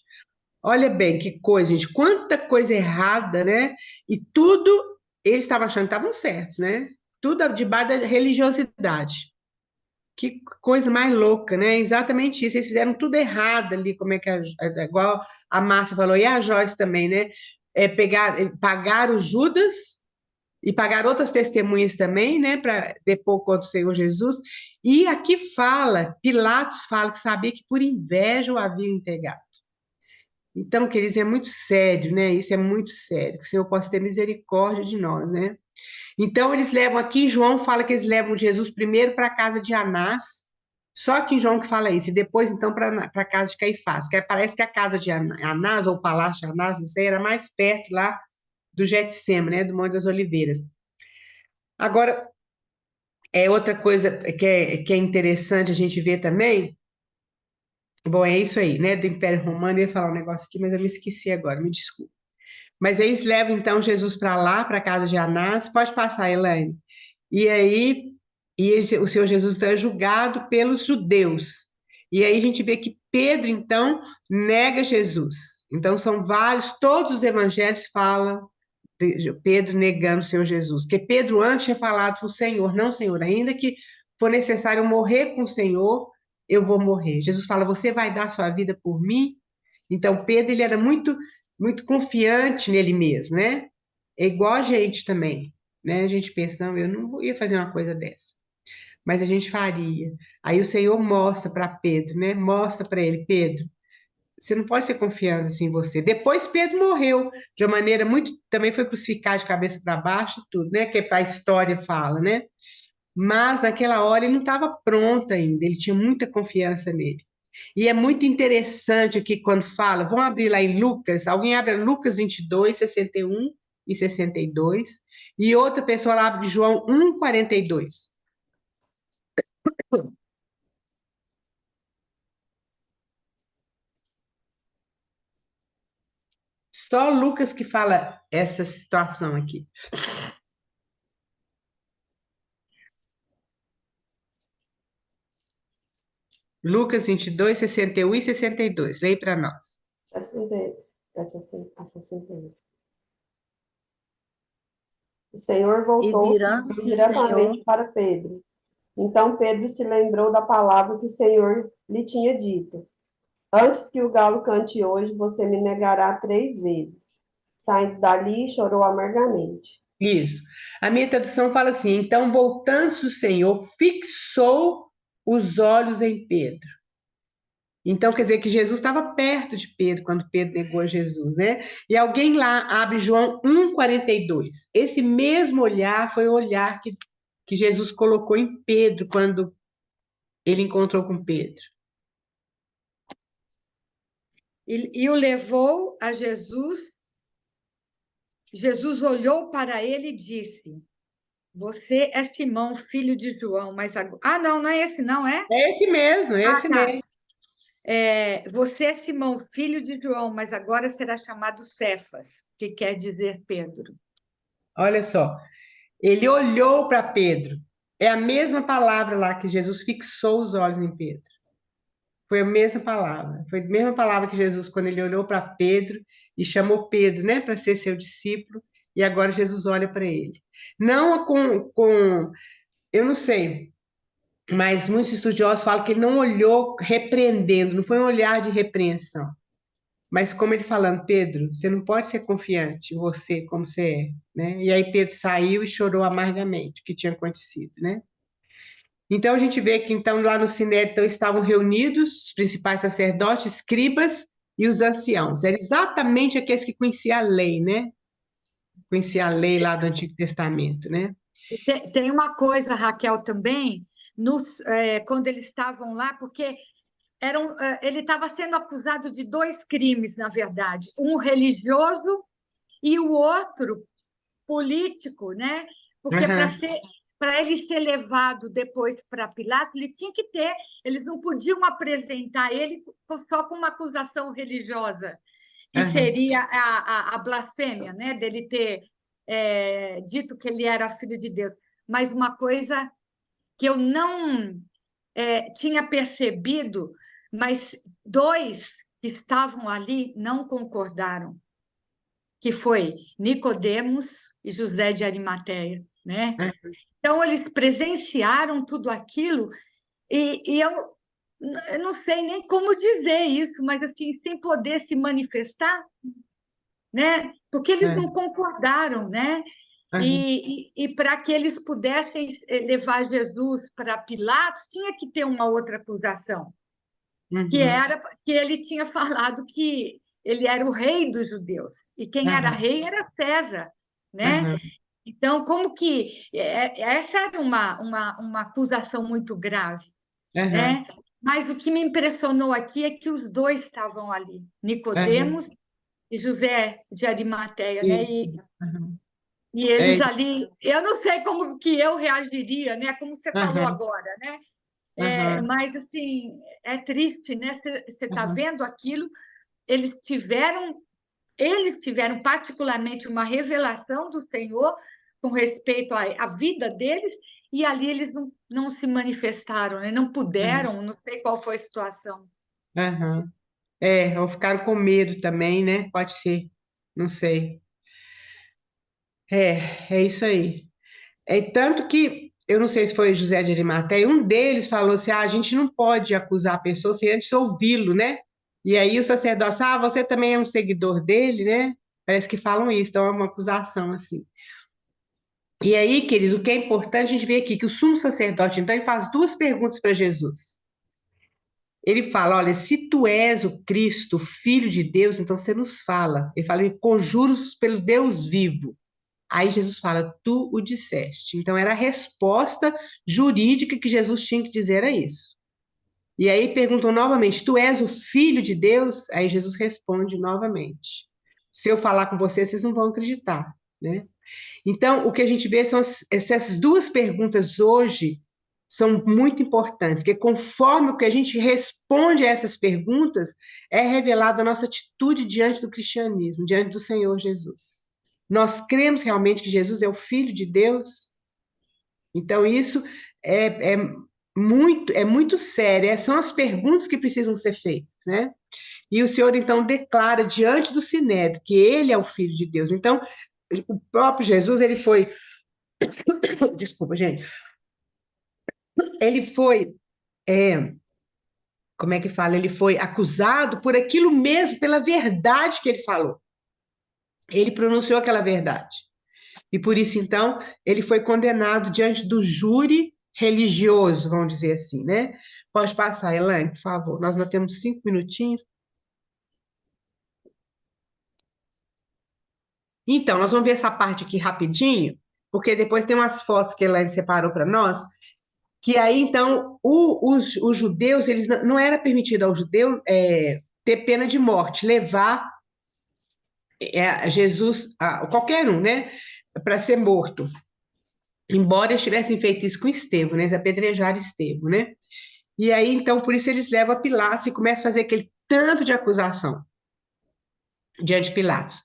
Olha bem que coisa, gente, quanta coisa errada, né? E tudo, eles estavam achando que estavam certos, né? Tudo debaixo da religiosidade. Que coisa mais louca, né? Exatamente isso. Eles fizeram tudo errado ali, como é que igual a Márcia falou, e a Joyce também, né? Pagaram o Judas e pagaram outras testemunhas também, né? Para depor contra o Senhor Jesus. E aqui fala, Pilatos fala que sabia que por inveja o haviam entregado. Então, queridos, é muito sério, né? Isso é muito sério. Que o Senhor possa ter misericórdia de nós, né? Então, eles levam aqui, João fala que eles levam Jesus primeiro para a casa de Anás, só que João que fala isso, e depois, então, para a casa de Caifás, que parece que a casa de Anás, ou o palácio de Anás, não sei, era mais perto lá do Getsêmani, né, do Monte das Oliveiras. Agora, outra coisa que é interessante a gente ver também, bom, é isso aí, né, do Império Romano, eu ia falar um negócio aqui, mas eu me esqueci agora, me desculpe. Mas eles levam, então, Jesus para lá, para a casa de Anás, pode passar, Elaine. E aí, o Senhor Jesus então é julgado pelos judeus. E aí a gente vê que Pedro, então, nega Jesus. Então, são vários, todos os evangelhos falam de Pedro negando o Senhor Jesus. Porque Pedro antes tinha falado para o Senhor, não, Senhor, ainda que for necessário morrer com o Senhor, eu vou morrer. Jesus fala, você vai dar sua vida por mim? Então, Pedro, ele era muito, muito confiante nele mesmo, né? É igual a gente também, né? A gente pensa, não, eu não ia fazer uma coisa dessa, mas a gente faria. Aí o Senhor mostra para Pedro, né? Mostra para ele, Pedro, você não pode ser confiante assim em você. Depois Pedro morreu de uma maneira muito, também foi crucificado de cabeça para baixo, tudo, né? Que a história fala, né? Mas naquela hora ele não estava pronto ainda, ele tinha muita confiança nele. E é muito interessante aqui quando fala, vamos abrir lá em Lucas, alguém abre Lucas 22, 61 e 62, e outra pessoa lá abre João 1, 42. Só Lucas que fala essa situação aqui. Lucas 22, 61 e 62. Leia para nós. 61. O Senhor voltou-se diretamente para Pedro. Então Pedro se lembrou da palavra que o Senhor lhe tinha dito. Antes que o galo cante hoje, você me negará 3 vezes. Saindo dali, chorou amargamente. Isso. A minha tradução fala assim, então voltando-se o Senhor, fixou os olhos em Pedro. Então, quer dizer que Jesus estava perto de Pedro quando Pedro negou a Jesus, né? E alguém lá abre João 1,42. Esse mesmo olhar foi o olhar que Jesus colocou em Pedro quando ele encontrou com Pedro. E o levou a Jesus. Jesus olhou para ele e disse, você é Simão, filho de João, mas agora... Ah, não, não é esse, não é? É esse mesmo, é esse mesmo. Você é Simão, filho de João, mas agora será chamado Cefas, que quer dizer Pedro. Olha só, ele olhou para Pedro. É a mesma palavra lá que Jesus fixou os olhos em Pedro. Foi a mesma palavra. Foi a mesma palavra que Jesus, quando ele olhou para Pedro e chamou Pedro, né, para ser seu discípulo, e agora Jesus olha para ele. Não eu não sei, mas muitos estudiosos falam que ele não olhou repreendendo, não foi um olhar de repreensão. Mas como ele falando, Pedro, você não pode ser confiante em você como você é, né? E aí Pedro saiu e chorou amargamente o que tinha acontecido, né? Então a gente vê que então lá no Sinédrio então, estavam reunidos os principais sacerdotes, escribas e os anciãos. Eram exatamente aqueles que conheciam a lei, né? Conhecia a lei lá do Antigo Testamento, né? Tem uma coisa, Raquel, também, quando eles estavam lá, porque ele estava sendo acusado de dois crimes, na verdade, um religioso e o outro político, né? Porque para ele ser levado depois para Pilatos, eles não podiam apresentar ele só com uma acusação religiosa, que seria a blasfêmia, né? Dele ter dito que ele era filho de Deus. Mas uma coisa que eu não tinha percebido, mas dois que estavam ali não concordaram, que foi Nicodemos e José de Arimateia, né? Então, eles presenciaram tudo aquilo e eu não sei nem como dizer isso, mas assim, sem poder se manifestar, né? Porque eles não concordaram, né? E para que eles pudessem levar Jesus para Pilatos, tinha que ter uma outra acusação, que era que ele tinha falado que ele era o rei dos judeus, e quem era rei era César, né? Então, como que essa era uma acusação muito grave, né? Mas o que me impressionou aqui é que os dois estavam ali, Nicodemos e José de Arimateia, né? E eles ali, eu não sei como que eu reagiria, né? Como você falou agora, né? Mas assim, é triste, né? Você está vendo aquilo, eles tiveram particularmente uma revelação do Senhor com respeito à vida deles, e ali eles não se manifestaram, né? Não puderam, não sei qual foi a situação. Ou ficaram com medo também, né? Pode ser, não sei. É isso aí. Tanto que, eu não sei se foi José de Arimateia, um deles falou assim, a gente não pode acusar a pessoa sem antes ouvi-lo, né? E aí o sacerdote, você também é um seguidor dele, né? Parece que falam isso, então é uma acusação assim. E aí, queridos, o que é importante a gente ver aqui, que o sumo sacerdote, então, ele faz duas perguntas para Jesus. Ele fala, olha, se tu és o Cristo, filho de Deus, então você nos fala. Ele fala, conjuros pelo Deus vivo. Aí Jesus fala, tu o disseste. Então, era a resposta jurídica que Jesus tinha que dizer a isso. E aí perguntou novamente, tu és o filho de Deus? Aí Jesus responde novamente, se eu falar com vocês, vocês não vão acreditar, né? Então, o que a gente vê são essas duas perguntas hoje são muito importantes, porque conforme o que a gente responde a essas perguntas, é revelada a nossa atitude diante do cristianismo, diante do Senhor Jesus. Nós cremos realmente que Jesus é o Filho de Deus? Então, isso é muito sério, são as perguntas que precisam ser feitas, né? E o Senhor, então, declara diante do Sinédrio que ele é o Filho de Deus. Então, o próprio Jesus, ele foi... Desculpa, gente. Ele foi... como é que fala? Ele foi acusado por aquilo mesmo, pela verdade que ele falou. Ele pronunciou aquela verdade. E por isso, então, ele foi condenado diante do júri religioso, vamos dizer assim, né? Pode passar, Elaine, por favor. Nós não temos 5 minutinhos. Então, nós vamos ver essa parte aqui rapidinho, porque depois tem umas fotos que a Elaine separou para nós, que aí, então, os judeus, eles não era permitido ao judeu ter pena de morte, levar Jesus, qualquer um, né, para ser morto. Embora eles tivessem feito isso com Estevão, né, eles apedrejaram Estevão, né? E aí, então, por isso eles levam a Pilatos e começam a fazer aquele tanto de acusação diante de Pilatos.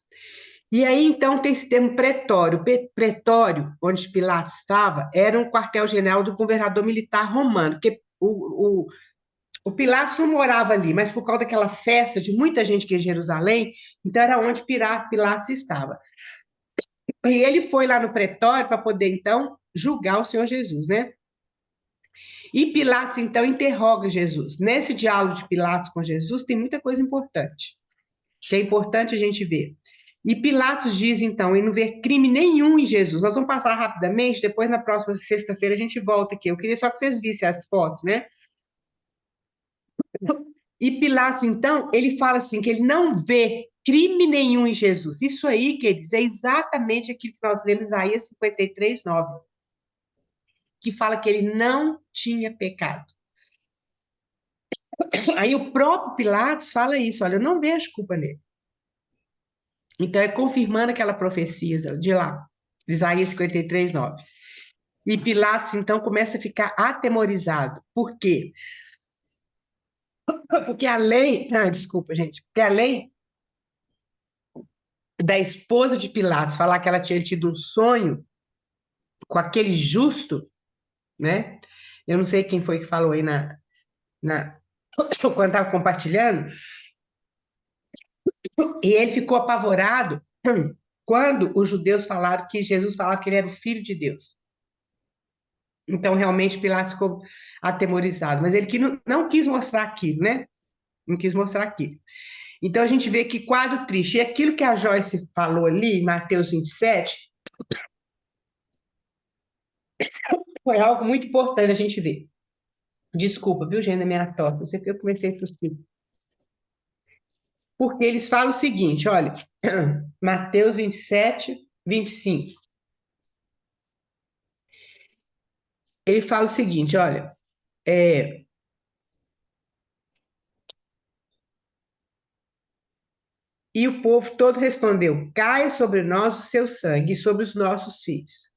E aí, então, tem esse termo pretório. Pretório, onde Pilatos estava, era um quartel-general do governador militar romano, porque o Pilatos não morava ali, mas por causa daquela festa de muita gente que ia em Jerusalém, então era onde Pilatos estava. E ele foi lá no pretório para poder, então, julgar o Senhor Jesus, né? E Pilatos, então, interroga Jesus. Nesse diálogo de Pilatos com Jesus, tem muita coisa importante, que é importante a gente ver. E Pilatos diz, então, e não vê crime nenhum em Jesus. Nós vamos passar rapidamente, depois na próxima sexta-feira a gente volta aqui. Eu queria só que vocês vissem as fotos, né? E Pilatos, então, ele fala assim, que ele não vê crime nenhum em Jesus. Isso aí, queridos, é exatamente aquilo que nós lemos em Isaías 53:9, que fala que ele não tinha pecado. Aí o próprio Pilatos fala isso, olha, eu não vejo culpa nele. Então, é confirmando aquela profecia de lá, Isaías 53:9. E Pilatos, então, começa a ficar atemorizado. Por quê? Porque a lei... desculpa, gente. Porque a lei da esposa de Pilatos falar que ela tinha tido um sonho com aquele justo, né? Eu não sei quem foi que falou aí quando estava compartilhando, e ele ficou apavorado quando os judeus falaram que Jesus falava que ele era o filho de Deus. Então, realmente, Pilatos ficou atemorizado, mas ele não quis mostrar aquilo, né? Não quis mostrar aquilo. Então, a gente vê que quadro triste. E aquilo que a Joyce falou ali, em Mateus 27, foi algo muito importante a gente ver. Desculpa, viu, gente, da minha tosse. Eu sei que eu comecei a tossir. Porque eles falam o seguinte, olha, Mateus 27:25. Ele fala o seguinte, olha, e o povo todo respondeu, caia sobre nós o seu sangue e sobre os nossos filhos.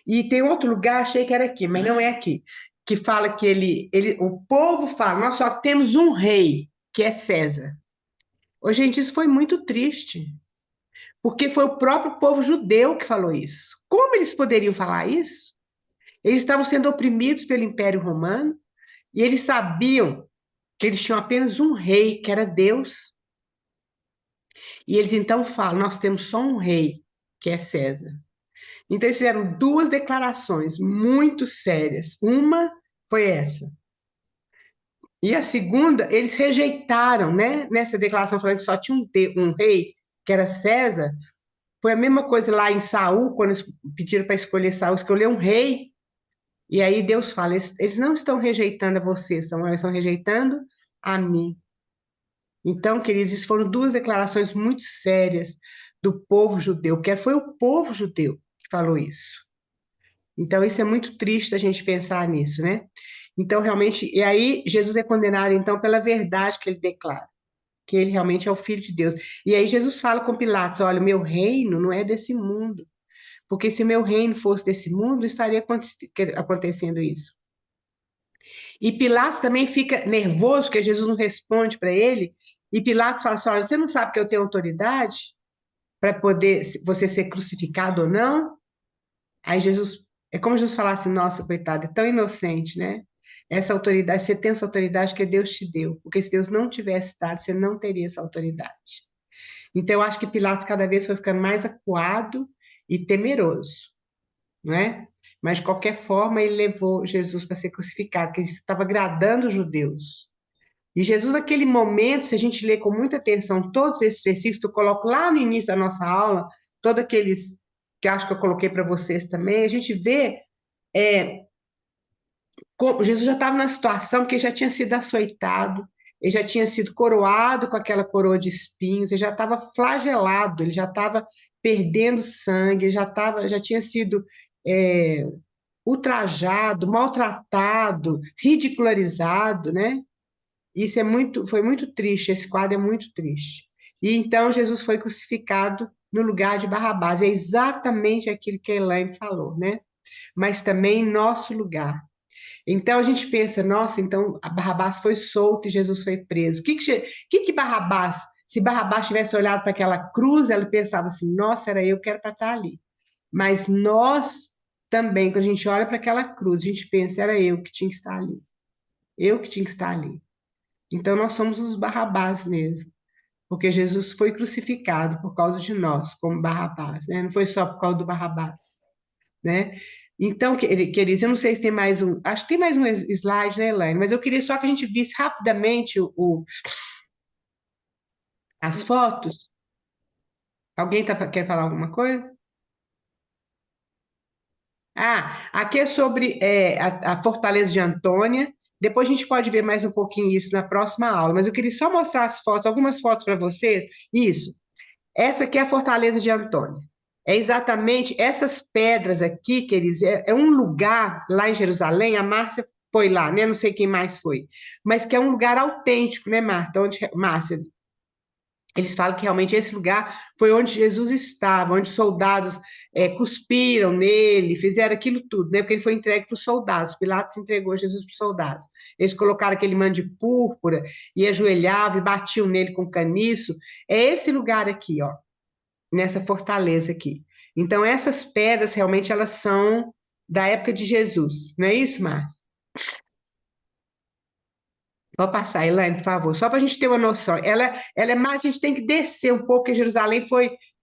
E tem outro lugar, achei que era aqui, mas não é aqui, que fala que o povo fala, nós só temos um rei, que é César. Ô, gente, isso foi muito triste, porque foi o próprio povo judeu que falou isso. Como eles poderiam falar isso? Eles estavam sendo oprimidos pelo Império Romano e eles sabiam que eles tinham apenas um rei, que era Deus. E eles então falam: nós temos só um rei, que é César. Então eles fizeram duas declarações muito sérias. Uma foi essa. E a segunda, eles rejeitaram, né? Nessa declaração falando que só tinha um rei, que era César. Foi a mesma coisa lá em Saul, quando eles pediram para escolher Saul, escolher um rei. E aí Deus fala, eles não estão rejeitando a você, eles estão rejeitando a mim. Então, queridos, isso foram duas declarações muito sérias do povo judeu, porque foi o povo judeu que falou isso. Então, isso é muito triste a gente pensar nisso, né? Então, realmente, e aí Jesus é condenado, então, pela verdade que ele declara, que ele realmente é o Filho de Deus. E aí Jesus fala com Pilatos, olha, o meu reino não é desse mundo. Porque se meu reino fosse desse mundo, estaria acontecendo isso. E Pilatos também fica nervoso, porque Jesus não responde para ele. E Pilatos fala assim: olha, você não sabe que eu tenho autoridade para poder você ser crucificado ou não? Aí Jesus, é como Jesus falasse: nossa, coitado, é tão inocente, né? Essa autoridade, você tem essa autoridade que Deus te deu. Porque se Deus não tivesse dado, você não teria essa autoridade. Então, eu acho que Pilatos cada vez foi ficando mais acuado e temeroso, não é? Mas, de qualquer forma, ele levou Jesus para ser crucificado, porque ele estava agradando os judeus. E Jesus, naquele momento, se a gente ler com muita atenção todos esses versículos, eu coloco lá no início da nossa aula, todos aqueles que acho que eu coloquei para vocês também, a gente vê Jesus já estava na situação que ele já tinha sido açoitado, ele já tinha sido coroado com aquela coroa de espinhos, ele já estava flagelado, ele já estava perdendo sangue, ele já tinha sido ultrajado, maltratado, ridicularizado, né? Isso foi muito triste, esse quadro é muito triste. E então Jesus foi crucificado no lugar de Barrabás, é exatamente aquilo que a Elaine falou, né? Mas também em nosso lugar. Então a gente pensa, nossa, então Barrabás foi solto e Jesus foi preso. O que Barrabás, se Barrabás tivesse olhado para aquela cruz, ela pensava assim, nossa, era eu que era para estar ali. Mas nós também, quando a gente olha para aquela cruz, a gente pensa, era eu que tinha que estar ali. Eu que tinha que estar ali. Então nós somos os Barrabás mesmo. Porque Jesus foi crucificado por causa de nós, como Barrabás, né? Não foi só por causa do Barrabás, né? Então, queridos, eu não sei se tem mais um, acho que tem mais um slide, né, Elaine? Mas eu queria só que a gente visse rapidamente as fotos. Alguém quer falar alguma coisa? Ah, aqui é sobre a Fortaleza de Antônia, Depois a gente pode ver mais um pouquinho isso na próxima aula, mas eu queria só mostrar as fotos, algumas fotos para vocês. Isso. Essa aqui é a Fortaleza de Antônia. É exatamente essas pedras aqui, queridos, é um lugar lá em Jerusalém, a Márcia foi lá, né? Não sei quem mais foi, mas que é um lugar autêntico, né, Marta? Márcia, eles falam que realmente esse lugar foi onde Jesus estava, onde soldados cuspiram nele, fizeram aquilo tudo, né? Porque ele foi entregue para os soldados. Pilatos entregou Jesus para os soldados. Eles colocaram aquele manto de púrpura e ajoelhavam e batiam nele com caniço. É esse lugar aqui, ó, nessa fortaleza aqui. Então, essas pedras realmente elas são da época de Jesus, não é isso, Márcia? Pode passar, Elaine, por favor, só para a gente ter uma noção. Ela é mais, a gente tem que descer um pouco, porque Jerusalém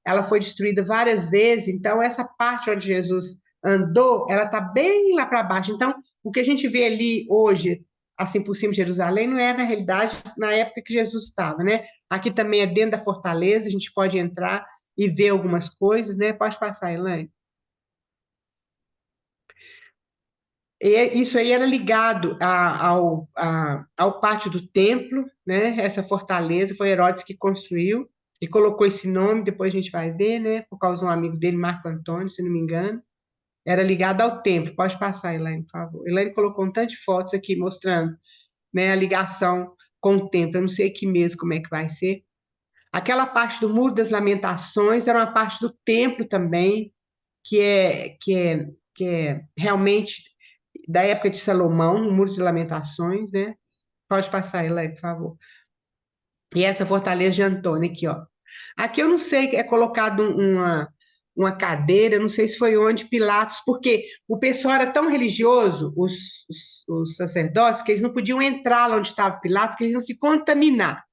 ela foi destruída várias vezes, então essa parte onde Jesus andou, ela está bem lá para baixo. Então, o que a gente vê ali hoje, assim por cima de Jerusalém, não é na realidade na época que Jesus estava, né? Aqui também é dentro da fortaleza, a gente pode entrar e ver algumas coisas, né? Pode passar, Elaine. E isso aí era ligado ao pátio do templo, né? Essa fortaleza foi Herodes que construiu e colocou esse nome, depois a gente vai ver, né? Por causa de um amigo dele, Marco Antônio, se não me engano. Era ligado ao templo. Pode passar, Elaine, por favor. Elaine colocou um tanto de fotos aqui mostrando, né, a ligação com o templo. Eu não sei aqui mesmo como é que vai ser. Aquela parte do Muro das Lamentações era uma parte do templo também, que é realmente da época de Salomão, o Muro de Lamentações, né? Pode passar, Elaine, por favor. E essa fortaleza de Antônio aqui, ó. Aqui eu não sei, é colocado uma cadeira, não sei se foi onde Pilatos, porque o pessoal era tão religioso, os sacerdotes, que eles não podiam entrar lá onde estava Pilatos, que eles iam se contaminar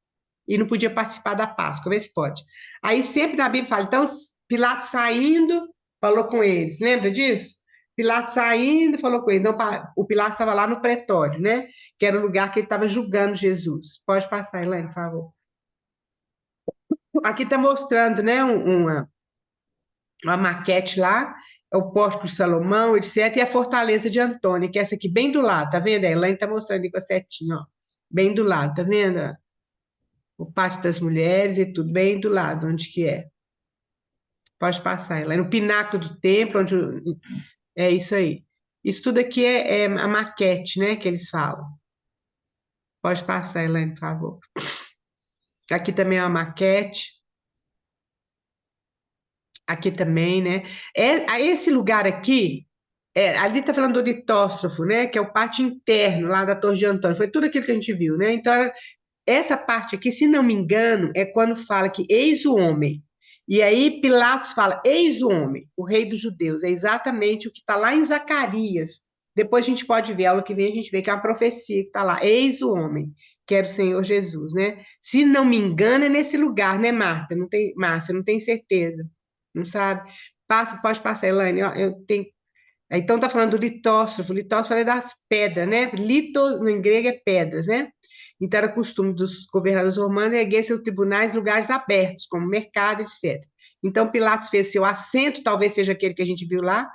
e não podia participar da Páscoa, vê se pode. Aí sempre na Bíblia fala, então Pilatos saindo, falou com eles, lembra disso? Pilatos saindo, falou com eles. Então, o Pilatos estava lá no pretório, né? Que era o lugar que ele estava julgando Jesus. Pode passar, Elaine, por favor. Aqui está mostrando, né, uma maquete lá, é o Pórtico de Salomão, etc., e a Fortaleza de Antônia, que é essa aqui bem do lado, tá vendo? A Elaine está mostrando ali com a setinha, ó, bem do lado, tá vendo? O Pátio das Mulheres e tudo bem do lado, onde que é. Pode passar, Elaine. O pináculo do templo, onde é isso aí. Isso tudo aqui é a maquete, né, que eles falam. Pode passar, Elaine, por favor. Aqui também é uma maquete. Aqui também, né? Esse lugar aqui, ali está falando do litóstrofo, né? Que é o pátio interno lá da Torre de Antônio. Foi tudo aquilo que a gente viu, né? Então, essa parte aqui, se não me engano, é quando fala que eis o homem. E aí Pilatos fala, eis o homem, o rei dos judeus. É exatamente o que está lá em Zacarias. Depois a gente pode ver, a aula que vem a gente vê que é uma profecia que está lá, eis o homem, que era o Senhor Jesus, né? Se não me engano, é nesse lugar, né, Marta? Não tem, Márcia, não tem certeza, não sabe? Pode passar, Elaine, eu tenho. Então está falando do litóstrofo é das pedras, né? Lito, no grego, é pedras, né? Então era costume dos governadores romanos erguer seus tribunais em lugares abertos, como mercado, etc. Então Pilatos fez seu assento, talvez seja aquele que a gente viu lá,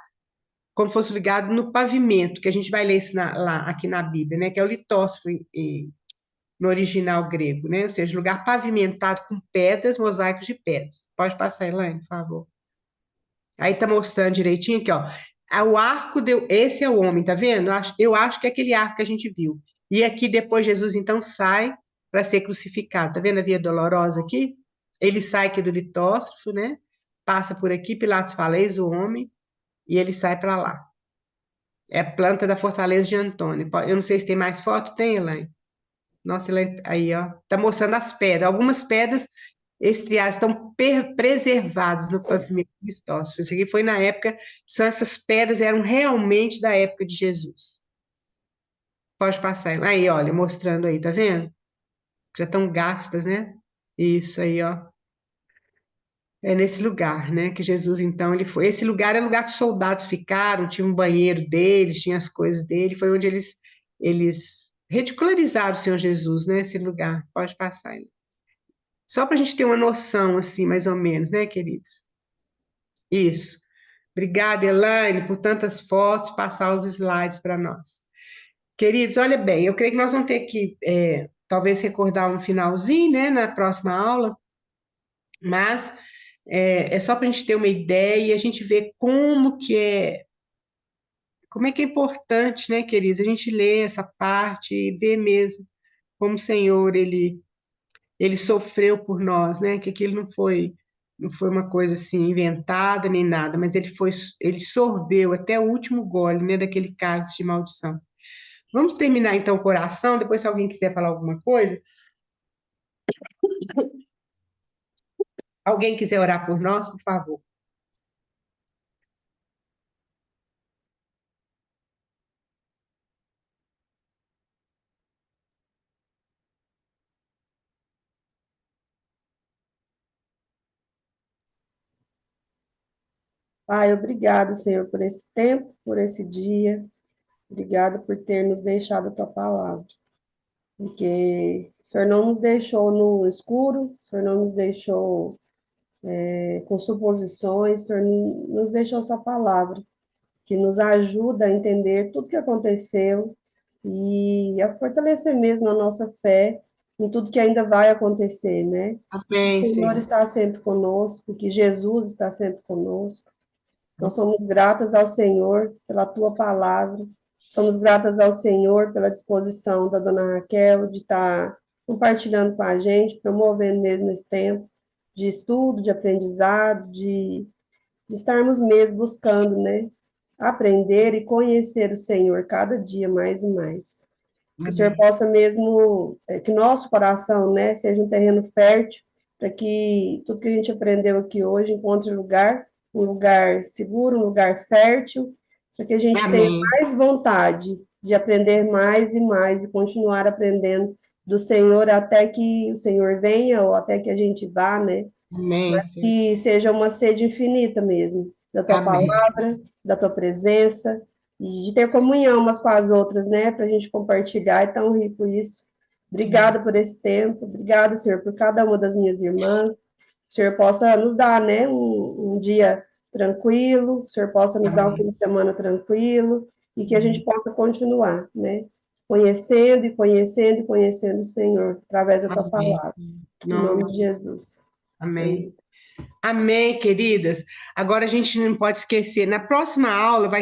como fosse ligado no pavimento, que a gente vai ler isso lá, aqui na Bíblia, né? Que é o litóstrofo no original grego, né? Ou seja, lugar pavimentado com pedras, mosaicos de pedras. Pode passar, Elaine, por favor. Aí tá mostrando direitinho aqui, ó. O arco esse é o homem, tá vendo? Eu acho que é aquele arco que a gente viu. E aqui depois Jesus então sai para ser crucificado. Tá vendo a via dolorosa aqui? Ele sai aqui do litóstrofo, né? Passa por aqui, Pilatos fala, eis o homem, e ele sai para lá. É a planta da Fortaleza de Antônio. Eu não sei se tem mais foto, tem, Elaine? Nossa, Elaine, aí, ó. Tá mostrando as pedras. Algumas pedras estriadas estão preservadas no pavimento do litóstrofo. Isso aqui foi na época, essas pedras eram realmente da época de Jesus. Pode passar. Aí, olha, mostrando aí, tá vendo? Já estão gastas, né? Isso aí, ó. É nesse lugar, né, que Jesus, então, ele foi. Esse lugar é o lugar que os soldados ficaram, tinha um banheiro deles, tinha as coisas dele, foi onde eles ridicularizaram o Senhor Jesus, né, esse lugar. Pode passar aí. Só para a gente ter uma noção, assim, mais ou menos, né, queridos? Isso. Obrigada, Elaine, por tantas fotos, passar os slides para nós. Queridos, olha bem, eu creio que nós vamos ter que, talvez, recordar um finalzinho, né, na próxima aula, mas é só para a gente ter uma ideia e a gente ver como é que é importante, né, queridos, a gente ler essa parte e ver mesmo como o Senhor, ele sofreu por nós, né, que aquilo não foi uma coisa assim inventada nem nada, mas ele sorveu até o último gole, né, daquele cálice de maldição. Vamos terminar então com oração, depois se alguém quiser falar alguma coisa, alguém quiser orar por nós, por favor. Pai, obrigado, Senhor, por esse tempo, por esse dia. Obrigado por ter nos deixado a tua palavra. Porque o Senhor não nos deixou no escuro, o Senhor não nos deixou com suposições, o Senhor nos deixou sua palavra, que nos ajuda a entender tudo que aconteceu e a fortalecer mesmo a nossa fé em tudo que ainda vai acontecer, né? O Amém, Senhor Senhor. está sempre conosco, que Jesus está sempre conosco. Nós somos gratas ao Senhor pela tua palavra, somos gratas ao Senhor pela disposição da dona Raquel de estar compartilhando com a gente, promovendo mesmo esse tempo de estudo, de aprendizado, de estarmos mesmo buscando, né, aprender e conhecer o Senhor cada dia mais e mais. Que o Senhor Amém. possa mesmo, que nosso coração, né, seja um terreno fértil, para que tudo que a gente aprendeu aqui hoje encontre um lugar seguro, um lugar fértil, para que a gente tenha Amém. mais vontade de aprender mais e mais e continuar aprendendo do Senhor até que o Senhor venha ou até que a gente vá, né? Amém, Mas Senhor. que seja uma sede infinita mesmo, da tua Amém. palavra, da tua presença, e de ter comunhão umas com as outras, né, para a gente compartilhar, é tão rico isso. Obrigada por esse tempo, obrigada, Senhor, por cada uma das minhas irmãs, o Senhor possa nos dar, né, um dia tranquilo, o Senhor possa nos dar um Amém. fim de semana tranquilo, e que a gente possa continuar, né, conhecendo e conhecendo e conhecendo o Senhor, através da tua Amém. palavra. Em Em nome nome de de Jesus. Amém. Amém. Amém, queridas. Agora a gente não pode esquecer, na próxima aula vai